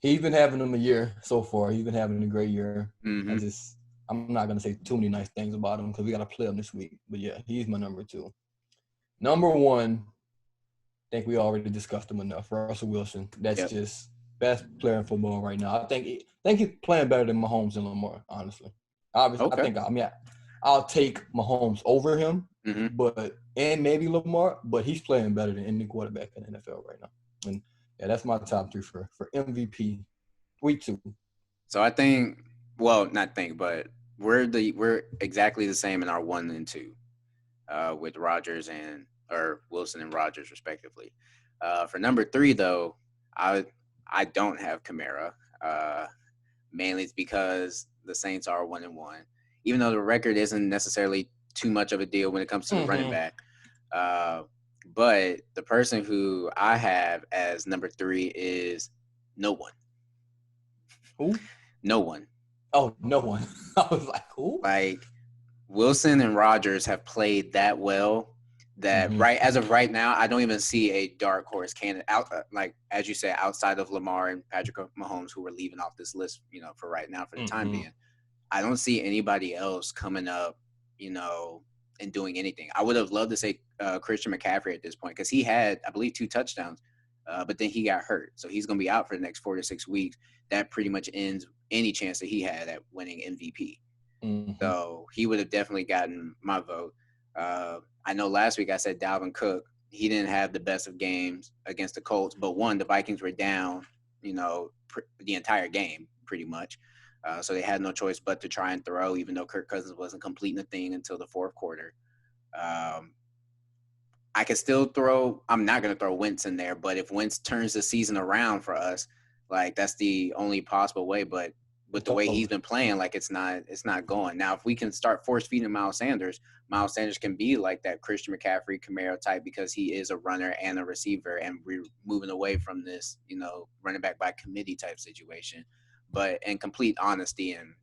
been having him a year so far. He's been having a great year. Mm-hmm. I'm not gonna say too many nice things about him because we gotta play him this week. But yeah, he's my number 2. Number 1, I think we already discussed him enough. Russell Wilson. That's just best player in football right now. I think he's playing better than Mahomes and Lamar. Honestly, obviously, okay. I'll take Mahomes over him. Mm-hmm. And maybe Lamar, but he's playing better than any quarterback in the NFL right now. And yeah, that's my top 3 for MVP. Week 2. So I think, but we're exactly the same in our 1 and 2, with Rodgers or Wilson and Rodgers respectively. For number 3 though, I don't have Kamara. Mainly it's because the Saints are 1-1, even though the record isn't necessarily too much of a deal when it comes to the running back. But the person who I have as number 3 is no one. Who? No one. Oh, no one. I was like, who? Like Wilson and Rodgers have played that well that as of right now, I don't even see a dark horse candidate out, like as you say, outside of Lamar and Patrick Mahomes, who are leaving off this list, for right now for the time being. I don't see anybody else coming up, and doing anything. I would have loved to say Christian McCaffrey at this point because he had, I believe, 2 touchdowns, but then he got hurt. So he's going to be out for the next 4 to 6 weeks. That pretty much ends any chance that he had at winning MVP. So he would have definitely gotten my vote. I know last week I said Dalvin Cook. He didn't have the best of games against the Colts, but the Vikings were down, the entire game pretty much. So they had no choice but to try and throw, even though Kirk Cousins wasn't completing the thing until the 4th quarter. I can still throw – I'm not going to throw Wentz in there, but if Wentz turns the season around for us, like that's the only possible way. But with the way he's been playing, like it's not going. Now, if we can start force-feeding Miles Sanders can be like that Christian McCaffrey, Camaro type because he is a runner and a receiver, and we're moving away from this, running back by committee type situation. But in complete honesty and,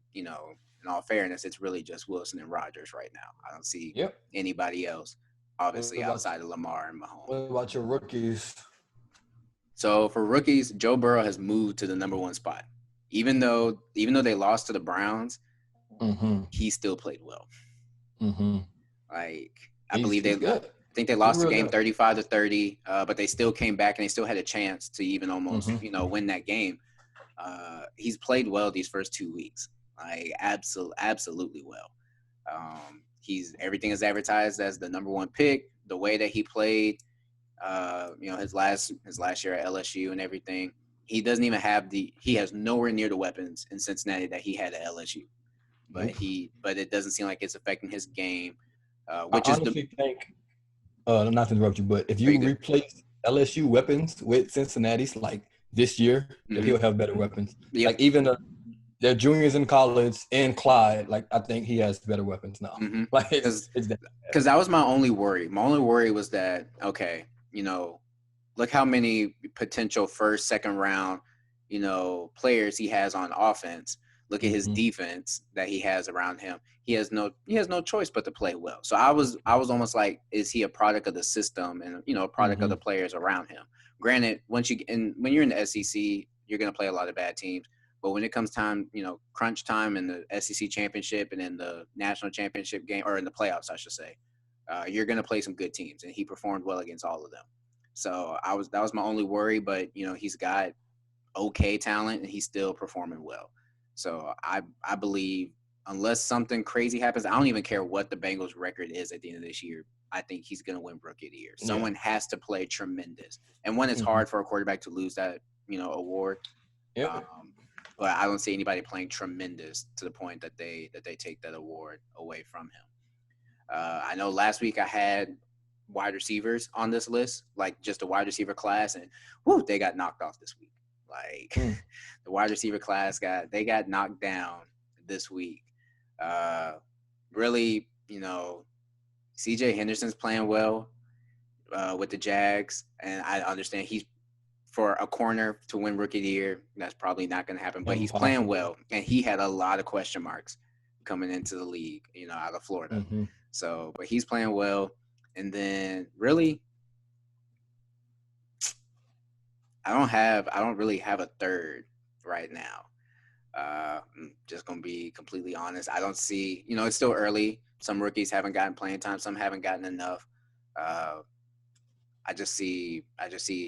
in all fairness, it's really just Wilson and Rodgers right now. I don't see Yep. anybody else, What obviously about outside of Lamar and Mahomes. what about your rookies? So for rookies, Joe Burrow has moved to the number one spot. Even though they lost to the Browns, Mm-hmm. he still played well. Mm-hmm. Like I He's believe he's I good. think they He's lost the real game good. 35-30, but they still came back and they still had a chance to even almost Mm-hmm. win that game. He's played well these first 2 weeks, like absolutely well. He's everything is advertised as the number one pick. The way that he played, his last year at LSU and everything, he has nowhere near the weapons in Cincinnati that he had at LSU. But Nope. it doesn't seem like it's affecting his game, I which is the. honestly think, not to interrupt you, but if Are you you good? replace LSU weapons with Cincinnati's like this year, that Mm-hmm. he'll have better weapons. Yep. Like even their juniors in college and Clyde, like I think he has better weapons now. Mm-hmm. Like Because it's that. that was my only worry. My only worry was that okay, look how many potential first, second round, players he has on offense. Look at his Mm-hmm. defense that he has around him. He has no choice but to play well. So I was almost like, is he a product of the system and a product of Mm-hmm. the players around him? Granted, when you're in the SEC, you're gonna play a lot of bad teams. But when it comes time, crunch time in the SEC championship and in the national championship game, or in the playoffs, I should say, you're gonna play some good teams, and he performed well against all of them. So that was my only worry, but he's got okay talent and he's still performing well. So I believe unless something crazy happens, I don't even care what the Bengals record is at the end of this year. I think he's going to win Rookie of the Year. Yeah. Someone has to play tremendous, and when it's Mm-hmm. hard for a quarterback to lose that award, Yep. but I don't see anybody playing tremendous to the point that they take that award away from him. I know last week I had wide receivers on this list, like just a wide receiver class, and they got knocked off this week. Like the wide receiver class got knocked down this week. Really, CJ Henderson's playing well with the Jags, and I understand he's for a corner to win Rookie of the Year. That's probably not going to happen, but he's playing Impossible. well, and he had a lot of question marks coming into the league, out of Florida. Mm-hmm. So, but he's playing well, and then really, I don't really have a third right now. I'm just gonna be completely honest. I don't see, it's still early. Some rookies haven't gotten playing time. Some haven't gotten enough. Uh, I just see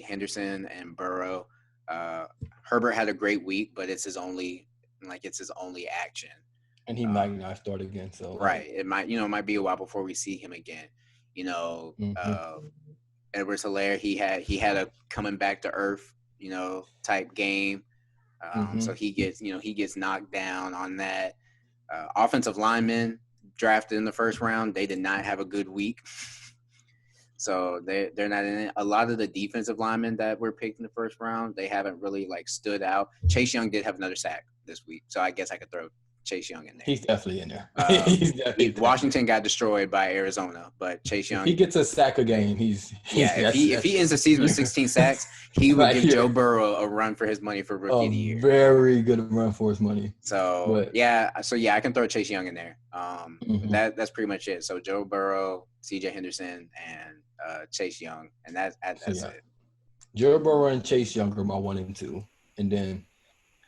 Henderson and Burrow. Herbert had a great week, but it's his only action. And he might not start again. So Right. It might be a while before we see him again. You know, mm-hmm. uh, Edwards Hilaire, he had a coming back to earth, type game. Mm-hmm. So he gets knocked down on that. Offensive linemen drafted in the first round, they did not have a good week. So they're not in it. A lot of the defensive linemen that were picked in the first round, they haven't really stood out. Chase Young did have another sack this week, so I guess I could throw Chase Young in there. He's definitely in there. He's definitely Washington got destroyed by Arizona, but Chase Young. If he gets a sack a game, if he ends the season with 16 sacks, he would give Joe Burrow a run for his money for Rookie of the Year. Very good run for his money. So I can throw Chase Young in there. That's pretty much it. So Joe Burrow, CJ Henderson, and Chase Young, and that's it. Joe Burrow and Chase Young are my 1 and 2, and then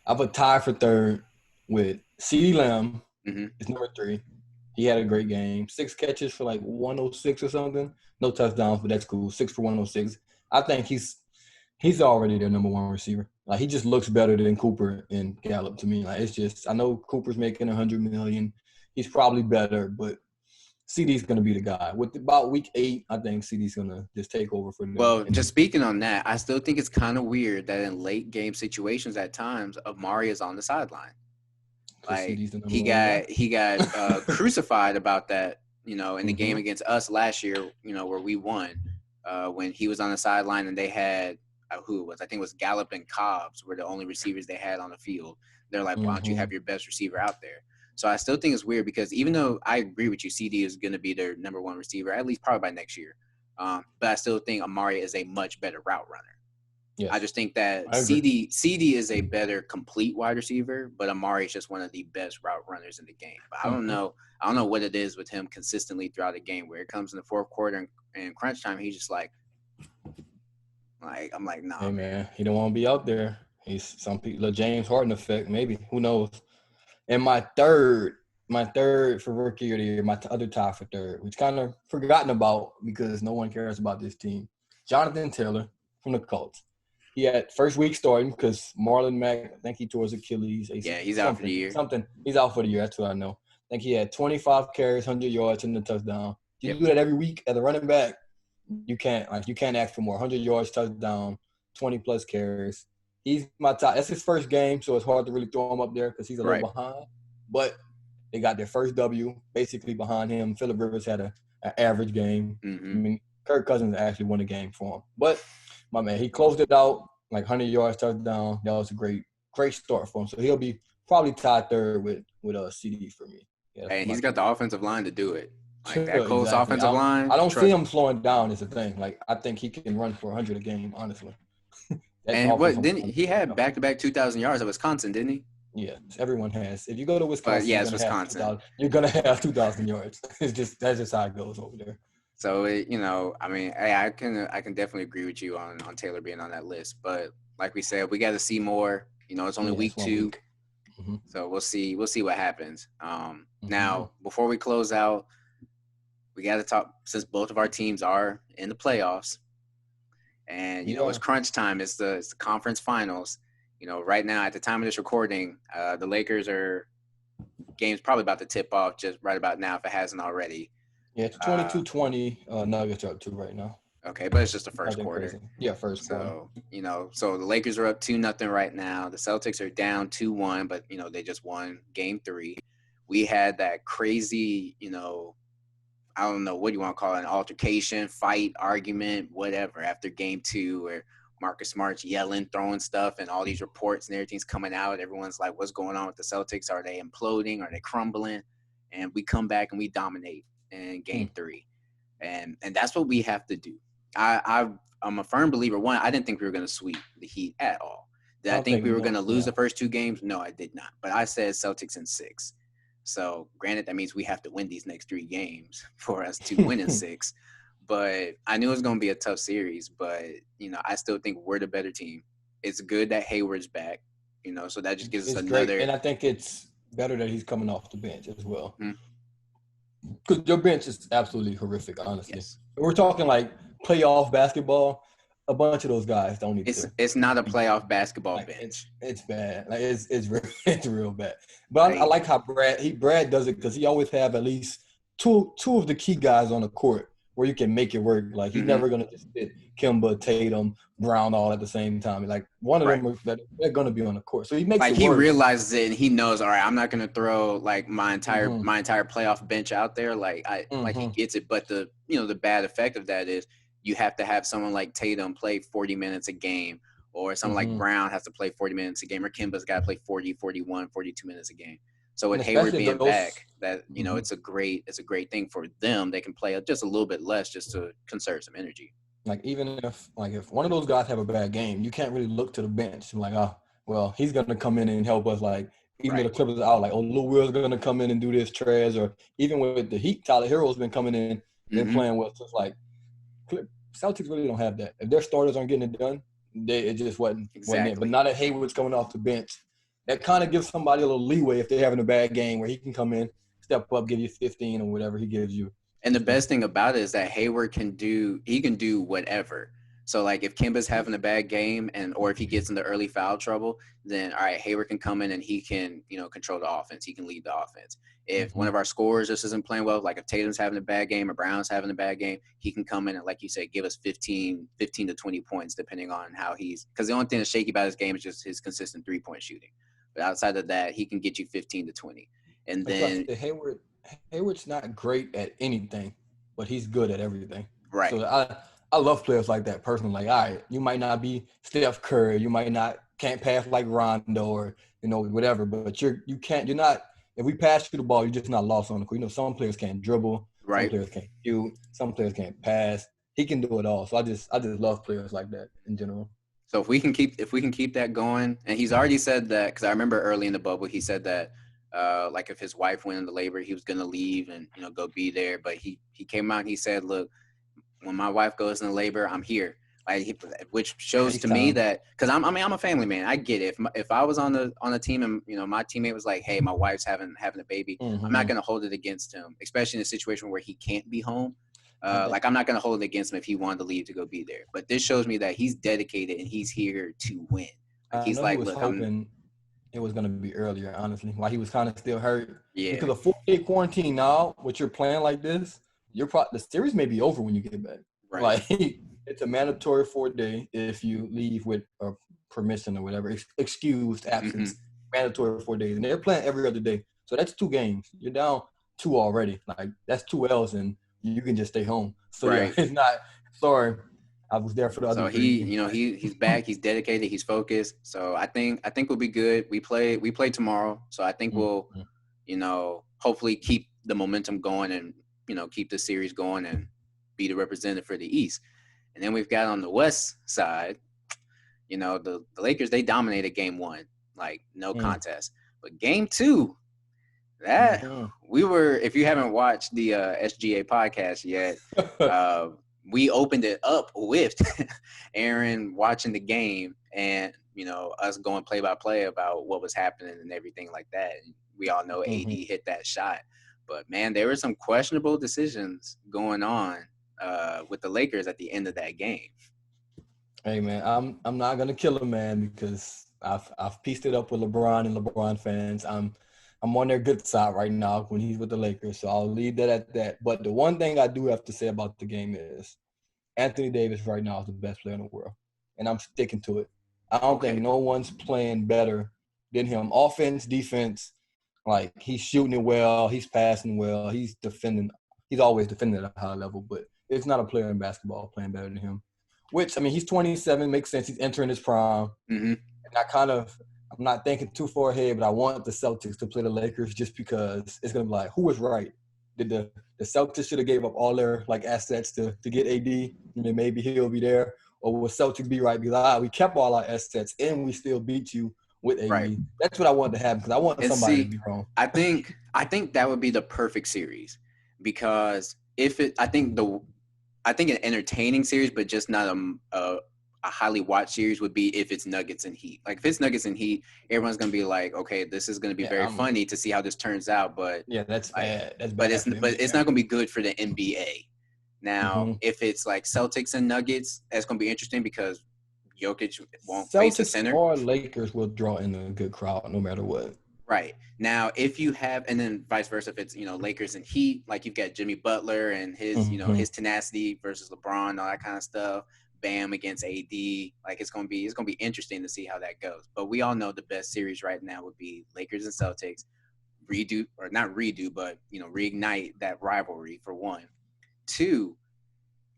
I have a tie for third with CeeDee Lamb. Is number 3. He had a great game. 6 catches for 106 or something. No touchdowns, but that's cool. 6 for 106. I think he's already their number 1 receiver. He just looks better than Cooper and Gallup to me. It's just, I know Cooper's making $100 million. He's probably better, but CD's going to be the guy. With about week 8, I think CD's going to just take over for them. Well, just speaking on that, I still think it's kind of weird that in late game situations at times, Amari is on the sideline. He got crucified about that, in the game against us last year, where we won, when he was on the sideline and they had I think it was Gallup and Cobbs were the only receivers they had on the field. They're like, why don't you have your best receiver out there? So I still think it's weird because even though I agree with you, CD is going to be their number 1 receiver, at least probably by next year. But I still think Amari is a much better route runner. I Yes, just think that I agree. CD is a better complete wide receiver, but Amari is just one of the best route runners in the game. But Mm-hmm. I don't know what it is with him consistently throughout the game. Where it comes in the fourth quarter and crunch time, he's just like I'm like, nah, Hey man. man, he don't want to be out there. He's some people, the James Harden effect, maybe. Who knows? And my third for rookie of the year, my other tie for third, which kind of forgotten about because no one cares about this team. Jonathan Taylor from the Colts. He had first week starting because Marlon Mack, I think he tore his Achilles, Yeah, he's out for the something, year. something. He's out for the year. That's what I know. I think he had 25 carries, 100 yards, and a touchdown. You Yep. do that every week as a running back, you can't ask for more. 100 yards, touchdown, 20 plus carries. He's my top. That's his first game, so it's hard to really throw him up there because he's a little Right. behind. But they got their first W basically behind him. Phillip Rivers had an average game. I Mm-hmm. mean, Kirk Cousins actually won the game for him. But my man, he closed it out like 100 yards, touchdown. That was a great start for him. So he'll be probably tied third with a CD for me. Yeah, that's And my he's got the third. offensive line to do it. Like that Sure, Colts exactly. offensive I line, don't see trust him me. slowing down. Is the thing. Like I think he can run for 100 a game. Honestly, that And what offensive then line. he had back to back 2,000 yards at Wisconsin, didn't he? Yes, everyone has. If you go to But Wisconsin, yeah, you're it's gonna have Wisconsin. 2,000. You're gonna have 2,000 yards. It's just that's just how it goes over there. So I mean, I can definitely agree with you on Taylor being on that list. But like we said, we got to see more. It's only Yeah, week it's 2, 1 week. Hmm. so we'll see what happens. Hmm. Now before we close out, we got to talk since both of our teams are in the playoffs, and We it's are. crunch time. It's the conference finals. Right now at the time of this recording, the Lakers are game's probably about to tip off just right about now if it hasn't already. Yeah, it's Uh, 22-20. Nuggets are up to right now. okay, but it's just the first Nothing quarter. crazy. Yeah, first quarter. So, so the Lakers are up 2-0 right now. The Celtics are down 2-1, but they just won game 3. We had that crazy, I don't know what you want to call it, an altercation, fight, argument, whatever, after game 2 where Marcus Smart's yelling, throwing stuff, and all these reports and everything's coming out. Everyone's like, what's going on with the Celtics? Are they imploding? Are they crumbling? And we come back and we dominate in Hmm. game 3. And that's what we have to do. I'm a firm believer. One, I didn't think we were going to sweep the Heat at all. Did I I don't think think we were no. going to lose Yeah. the first 2 games? No, I did not. But I said Celtics in 6. So granted, that means we have to win these next 3 games for us to win in 6. But I knew it was going to be a tough series. But I still think we're the better team. It's good that Hayward's back. So that just gives us It's great, another. and I think it's better that he's coming off the bench as well. Hmm, Because your bench is absolutely horrific, honestly. yes, We're talking like playoff basketball. A bunch of those guys don't need to. it's not a playoff basketball Like bench. it's bad. Like it's real, it's real bad. But I Like, like how Brad does it because he always have at least two of the key guys on the court where you can make it work. Like he's mm-hmm, never gonna just sit Kimba, Tatum, Brown all at the same time. Like one of right. them they're gonna be on the court, so he makes Like it he work. realizes it and he knows, all right, I'm not gonna throw like Mm-hmm. my entire playoff bench out there. Like he Mm-hmm. gets it, but the bad effect of that is you have to have someone like Tatum play 40 minutes a game, or someone like Mm-hmm. Brown has to play 40 minutes a game, or Kimba's got to play 40, 41, 42 minutes a game. So with And Hayward especially being those. back, that Mhm. it's a great thing for them. They can play just a little bit less just to conserve some energy. Like even if one of those guys have a bad game, you can't really look to the bench and like, oh, well, he's gonna come in and help us. Like even though Right. the Clippers are out, like, oh, Lil Will's gonna come in and do this trash, or even with the Heat, Tyler Hero's been coming in, been Mm-hmm. playing well. So it's like Celtics really don't have that. If their starters aren't getting it done, it just wasn't it. But Exactly. now that Hayward's coming off the bench, that kind of gives somebody a little leeway if they're having a bad game where he can come in, step up, give you 15 or whatever he gives you. And the So, best thing about it is that Hayward he can do whatever. So like if Kimba's having a bad game or if he gets into early foul trouble, then all right, Hayward can come in and he can, control the offense. He can lead the offense. If one mm-hmm. of our scorers just isn't playing well, like if Tatum's having a bad game or Brown's having a bad game, he can come in and like you said, give us 15 to 20 points depending on how because the only thing that's shaky about his game is just his consistent 3-point shooting. But outside of that, he can get you 15 to 20. And That's why I then say Hayward's not great at anything, but he's good at everything. right. So I love players like that personally. Like, all right, you might not be Steph Curry, you might not can't pass like Rondo or whatever, but you're not. If we pass you the ball, you're just not lost on the court. Some players can't dribble, some Right. players can't shoot, some players can't pass. He can do it all. So I just love players like that in general. So if we can keep that going, and he's already said that because I remember early in the bubble he said that like if his wife went into labor he was gonna leave and go be there, but he came out and he said, look, when my wife goes into labor, I'm here. Which shows to me FaceTime. that because I'm a family man. I get it. If I was on the team and my teammate was like, hey, my wife's having a baby, I'm not Mm-hmm. gonna hold it against him, especially in a situation where he can't be home. I think Like I'm not gonna hold it against him if he wanted to leave to go be there. But this shows me that he's dedicated and he's here to win. Like I he's know he like, was look, I'm hoping it was gonna be earlier, honestly. While he was kind of still hurt. yeah, Because a 4-day quarantine now, with your plan like this, the series may be over when you get back. right, Like it's a mandatory 4-day if you leave with a permission or whatever, excused mm-hmm, absence, mandatory 4 days. And they're playing every other day. So that's 2 games. You're down 2 already. Like that's 2 L's and you can just stay home. So yeah, right. it's not sorry. I was there for the other So 3. he's back. He's dedicated. He's focused. So I think we'll be good. We play tomorrow. So I think we'll Mhm. hopefully keep the momentum going and keep the series going and be the representative for the East. And then we've got on the West side, the Lakers, they dominated game one, like no Mm. contest. But game two, that Mhm. if you haven't watched the SGA podcast yet, uh, we opened it up with Aaron watching the game and us going play by play about what was happening and everything like that. And we all know Mhm. AD hit that shot, but man, there were some questionable decisions going on with the Lakers at the end of that game. Hey man, I'm not gonna kill him, man, because I've pieced it up with LeBron and LeBron fans. I'm on their good side right now when he's with the Lakers, so I'll leave that at that. But the one thing I do have to say about the game is Anthony Davis right now is the best player in the world, and I'm sticking to it. I don't think Okay, no one's playing better than him. Offense, defense, like he's shooting it well, he's passing well, he's defending. He's always defending at a high level, but it's not a player in basketball playing better than him. Which I mean, he's 27, makes sense. He's entering his prime, mm-hmm. and I'm not thinking too far ahead, but I want the Celtics to play the Lakers just because it's gonna be like, who was right? Did the Celtics should have gave up all their like assets to get AD, and then maybe he'll be there, or will Celtics be right because we kept all our assets and we still beat you with Right. AD? That's what I want to happen because I want And somebody to see, be wrong. I think that would be the perfect series because if it, I think an entertaining series, but just not a highly watched series would be if it's Nuggets and Heat. Like if it's Nuggets and Heat, everyone's gonna be like, okay, this is gonna be Yeah, very funny to see how this turns out, but that's like, bad. That's but bad it's for the but it's NBA. not gonna be good for the NBA. Now, Mm-hmm. if it's like Celtics and Nuggets, that's gonna be interesting because Jokic won't face a Celtics center. or Lakers will draw in a good crowd no matter what. Right. Now, if you have, and then vice versa, if it's, Lakers and Heat, like you've got Jimmy Butler and his, Mm-hmm. his tenacity versus LeBron, all that kind of stuff. Bam against AD. Like it's gonna be interesting to see how that goes. But we all know the best series right now would be Lakers and Celtics. Redo or not redo, but reignite that rivalry for one. Two,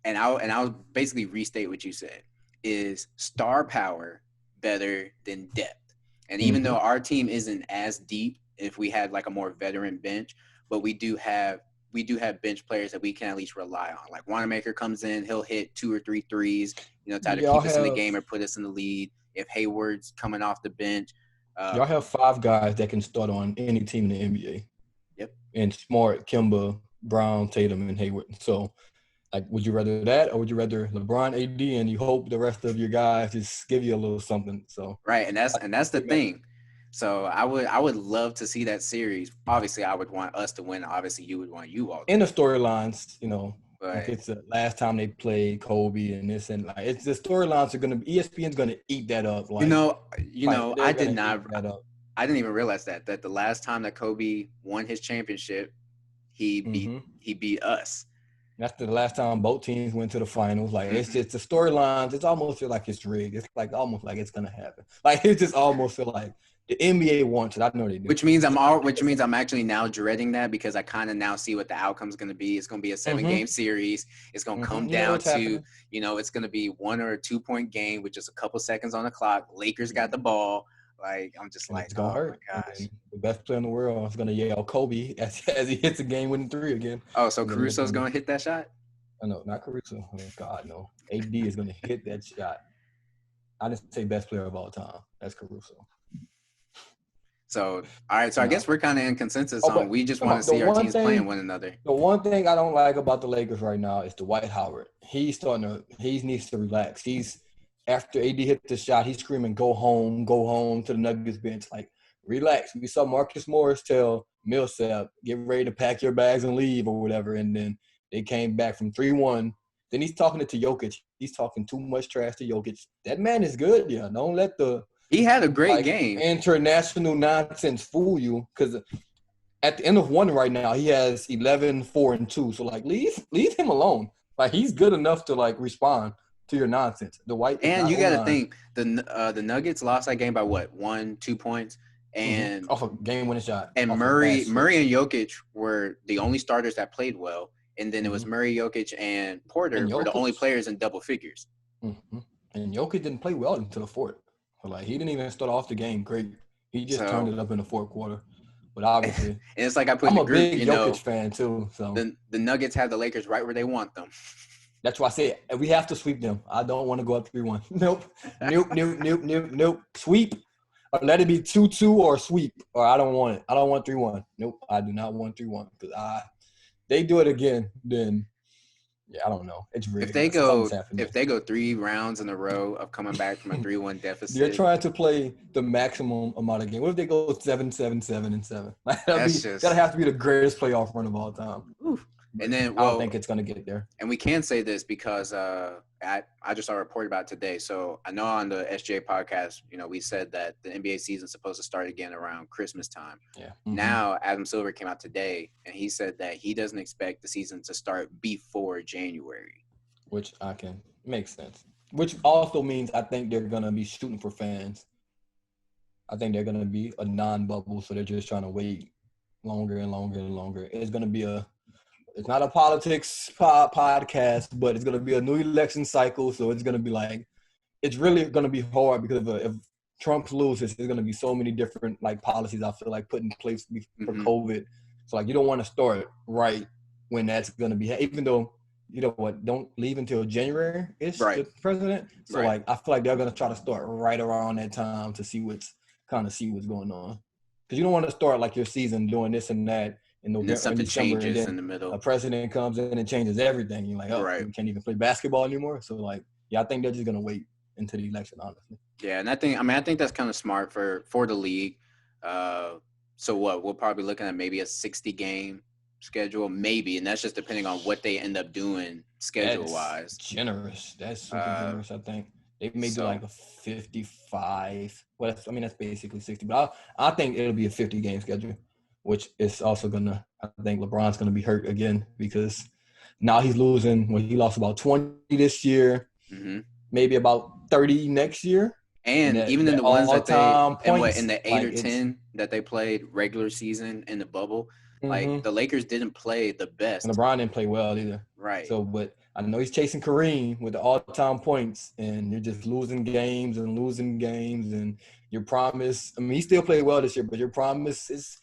and I'll basically restate what you said, is star power better than depth. And even Mm-hmm. though our team isn't as deep, if we had like a more veteran bench, but we do have bench players that we can at least rely on. Like Wanamaker comes in, he'll hit 2 or 3 threes, to either Y'all keep us in the have game or put us in the lead. If Hayward's coming off the bench, uh, y'all have 5 guys that can start on any team in the NBA. yep, And Smart, Kimba, Brown, Tatum, and Hayward. So, like, would you rather that, or would you rather LeBron, AD, and you hope the rest of your guys just give you a little something? So, right, and that's the they got thing. So I would love to see that series. Obviously, I would want us to win. Obviously, you would want you all to in the win. storylines, like But it's the last time they played Kobe and this and like it's the storylines are gonna be ESPN's gonna eat that up. you Like, know, they're I did gonna eat not. that up. I didn't even realize that the last time that Kobe won his championship, he beat Mm-hmm. he beat us. That's the last time both teams went to the finals. Like it's Hmm. just the storylines. It's almost feel like it's rigged. It's like almost like it's gonna happen. Like it just almost feel like the NBA wants it. I know they do. Which means I'm actually now dreading that because I kind of now see what the outcome's going to be. It's going to be a 7 game Mm-hmm. series. It's going to come Mm-hmm. You know down what's to, happening. it's going to be 1 or 2 point game with just a couple seconds on the clock. Lakers got the Mm-hmm. ball. Like I'm just And like, it's gonna oh my hurt. And gosh. then the best player in the world is gonna yell Kobe as he hits a game-winning 3 again. Oh, so And then Caruso's going to hit that shot? oh, no, not Caruso. Oh God, no. AD is gonna hit that shot. I didn't say best player of all time. That's Caruso. So, all right. So I No. guess we're kind of in consensus Oh, on but we just come want to on. The see our one teams playing thing, one another. the one thing I don't like about the Lakers right now is Dwight Howard. He needs to relax. He's after AD hit the shot, he's screaming, go home" to the Nuggets bench. Like, relax. We saw Marcus Morris tell Millsap, get ready to pack your bags and leave or whatever. And then they came back from 3-1. Then he's talking to Jokic. He's talking too much trash to Jokic. That man is good, yeah. Don't let the He had a great like game. international nonsense fool you, because at the end of one right now, he has 11, 4, and 2. So, like, leave him alone. Like, he's good enough to, like, respond to your nonsense. The White is And not you got to online. think the Nuggets lost that game by what 1, 2 points, and Off a game-winning shot. and Off a bad Murray switch. and Jokic were the only starters that played well, and then it was Murray, Jokic, and Porter And were the only Jokic. players in double figures. And Jokic didn't play well until the fourth. So, like, he didn't even start off the game great. He just turned So it up in the fourth quarter. But obviously, and it's like I put in I'm the a group, big Jokic fan too. So the Nuggets have the Lakers right where they want them. that's why I say we have to sweep them. I don't want to go up 3-1. Nope. Sweep. Or let it be 2-2 or sweep. Or I don't want it. I don't want 3-1. Nope. I do not want 3-1. Because they do it again, then yeah, I don't know. It's rigged. If they go 3 rounds in a row of coming back from a 3-1 deficit, they're trying to play the maximum amount of games. What if they go 7-7-7-7? Like, that'll have to be the greatest playoff run of all time. And then, I don't think it's going to get there. And we can say this because I just saw a report about it today. So I know on the SJ podcast, we said that the NBA season is supposed to start again around Christmas time. Yeah. Now, Adam Silver came out today, and he said that he doesn't expect the season to start before January. Which makes sense. Which also means I think they're going to be shooting for fans. I think they're going to be a non-bubble, so they're just trying to wait longer and longer and longer. It's going to be it's not a politics podcast, but it's going to be a new election cycle. So it's going to be like, it's really going to be hard because if Trump loses, there's going to be so many different like policies I feel like put in place for COVID. So like, you don't want to start right when that's going to be, even though, you know what, don't leave until January-ish, the president. So like, I feel like they're going to try to start right around that time to see what's going on. Because you don't want to start like your season doing this and that. In November, and something December, changes and in the middle. A president comes in and changes everything. You're like, you can't even play basketball anymore. So, like, yeah, I think they're just gonna wait until the election, honestly. Yeah, and I think that's kind of smart for the league. So what we'll probably looking at maybe a 60-game schedule, maybe, and that's just depending on what they end up doing schedule-wise. Generous. That's super generous. I think they may do like a 55. Well, that's basically 60. But I think it'll be a 50-game schedule, which is also I think LeBron's going to be hurt again because now he's losing. He lost about 20 this year, maybe about 30 next year. And even in the ones that in the 8 or 10 that they played regular season in the bubble, like the Lakers didn't play the best. And LeBron didn't play well either. Right. So, but I know he's chasing Kareem with the all-time points, and you're just losing games, and your promise. I mean, he still played well this year, but your promise is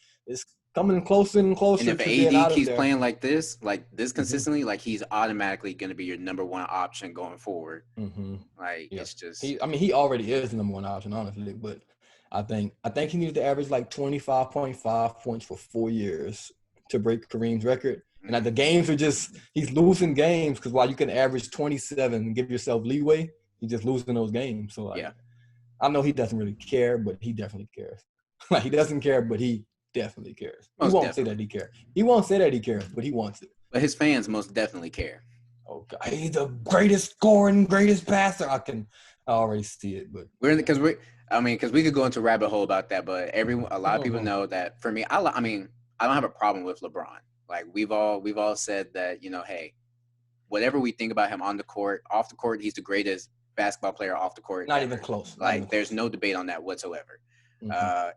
coming closer and closer. And if AD keeps playing like this consistently, like he's automatically going to be your number one option going forward. Like it's just. He already is the number one option, honestly. But I think he needs to average like 25.5 points for 4 years to break Kareem's record. And like the games are just he's losing games because while you can average 27 and give yourself leeway, he's just losing those games. So like, I know he doesn't really care, but he definitely cares. Like he doesn't care, but he definitely cares. He won't say that he cares. He won't say that he cares, but he wants it. But his fans most definitely care. Oh God, he's the greatest scorer and greatest passer. I already see it, but because we could go into a rabbit hole about that. But a lot of people know that. For me, I don't have a problem with LeBron. Like we've all said that hey, whatever we think about him on the court, off the court, he's the greatest basketball player off the court. Not even close. Like there's no debate on that whatsoever.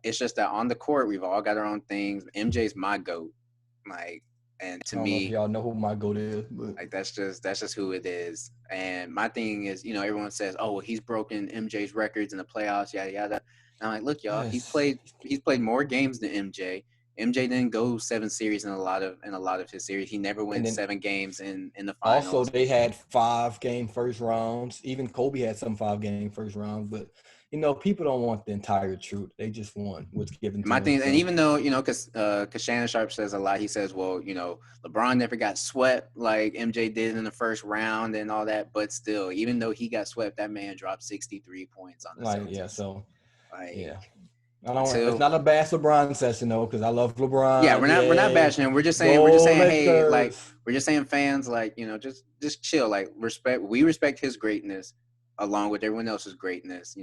It's just that on the court, we've all got our own things. MJ's my GOAT. Like, and to me, y'all know who my GOAT is, but like that's just who it is. And my thing is, everyone says, oh, well, he's broken MJ's records in the playoffs, yada yada. And I'm like, look, y'all, he's played more games than MJ, MJ didn't go 7 series in a lot of his series. He never And went then 7 games in the also finals. they had 5-game first rounds. Even Kobe had some 5-game first rounds. But people don't want the entire truth. They just want what's given And to my them. thing, and So even though because Shannon Sharp says a lot, he says, well, LeBron never got swept like MJ did in the first round and all that, but still, even though he got swept, that man dropped 63 points on the yeah, Celtics. so Like yeah. I don't. It's until not a bash LeBron session though, because I love yeah, LeBron. we're not Yay, bashing him. We're just saying, go hey, like Lakers. we're just saying, fans, like just chill, like we respect his greatness along with everyone else's greatness.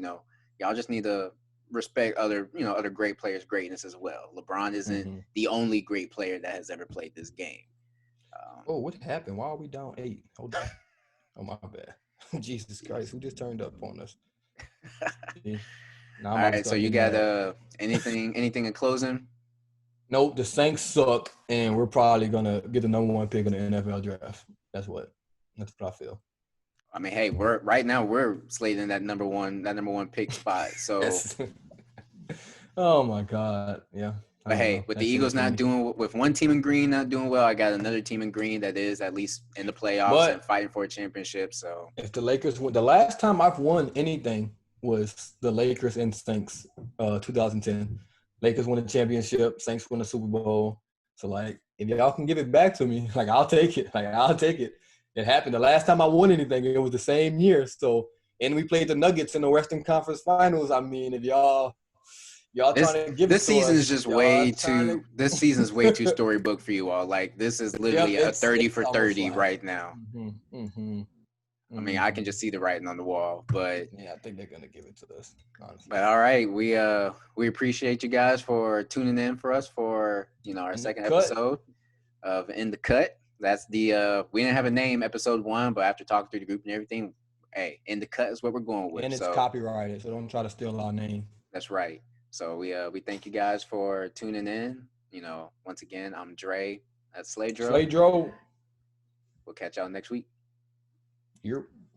Y'all just need to respect other great players' greatness as well. LeBron isn't Mm-hmm. the only great player that has ever played this game. Oh, what happened? Why are we down 8? Hold on. Oh my bad. Jesus Christ, who just turned up on us? See? Now I'm All about to right, so start you getting got mad. anything in closing? Nope, the Saints suck, and we're probably gonna get the number 1 pick in the NFL draft. That's what I feel. I mean, hey, we're slating that number one pick spot. So, Yes. Oh my God. Yeah. I but don't hey, know. with the That's it Eagles for not me. doing with one team in green not doing well, I got another team in green that is at least in the playoffs and But fighting for a championship. So, if the Lakers win, the last time I've won anything was the Lakers and Saints, 2010. Lakers won the championship, Saints won the Super Bowl. So like, if y'all can give it back to me, like I'll take it. Like I'll take it. It happened the last time I won anything. It was the same year. So, and we played the Nuggets in the Western Conference Finals. I mean, if y'all trying this to give it this to season is us, just y'all way trying too this season is way too storybook for you all. Like this is Yep, literally a it's 30 it's for almost 30 like. right now. Mm-hmm, mm-hmm, I mean, I mm-hmm. can just see the writing on the wall, but Yeah, I think they're gonna give it to us, honestly. all right, we appreciate you guys for tuning in for us for our In the second cut, episode of In the Cut. That's the we didn't have a name, episode 1, but after talking through the group and everything, hey, In the Cut is what we're going with. and it's So copyrighted, so don't try to steal our name. that's right. So we thank you guys for tuning in. Once again, I'm Dre. That's Sladro. Slay Dro, We'll catch y'all next week. you're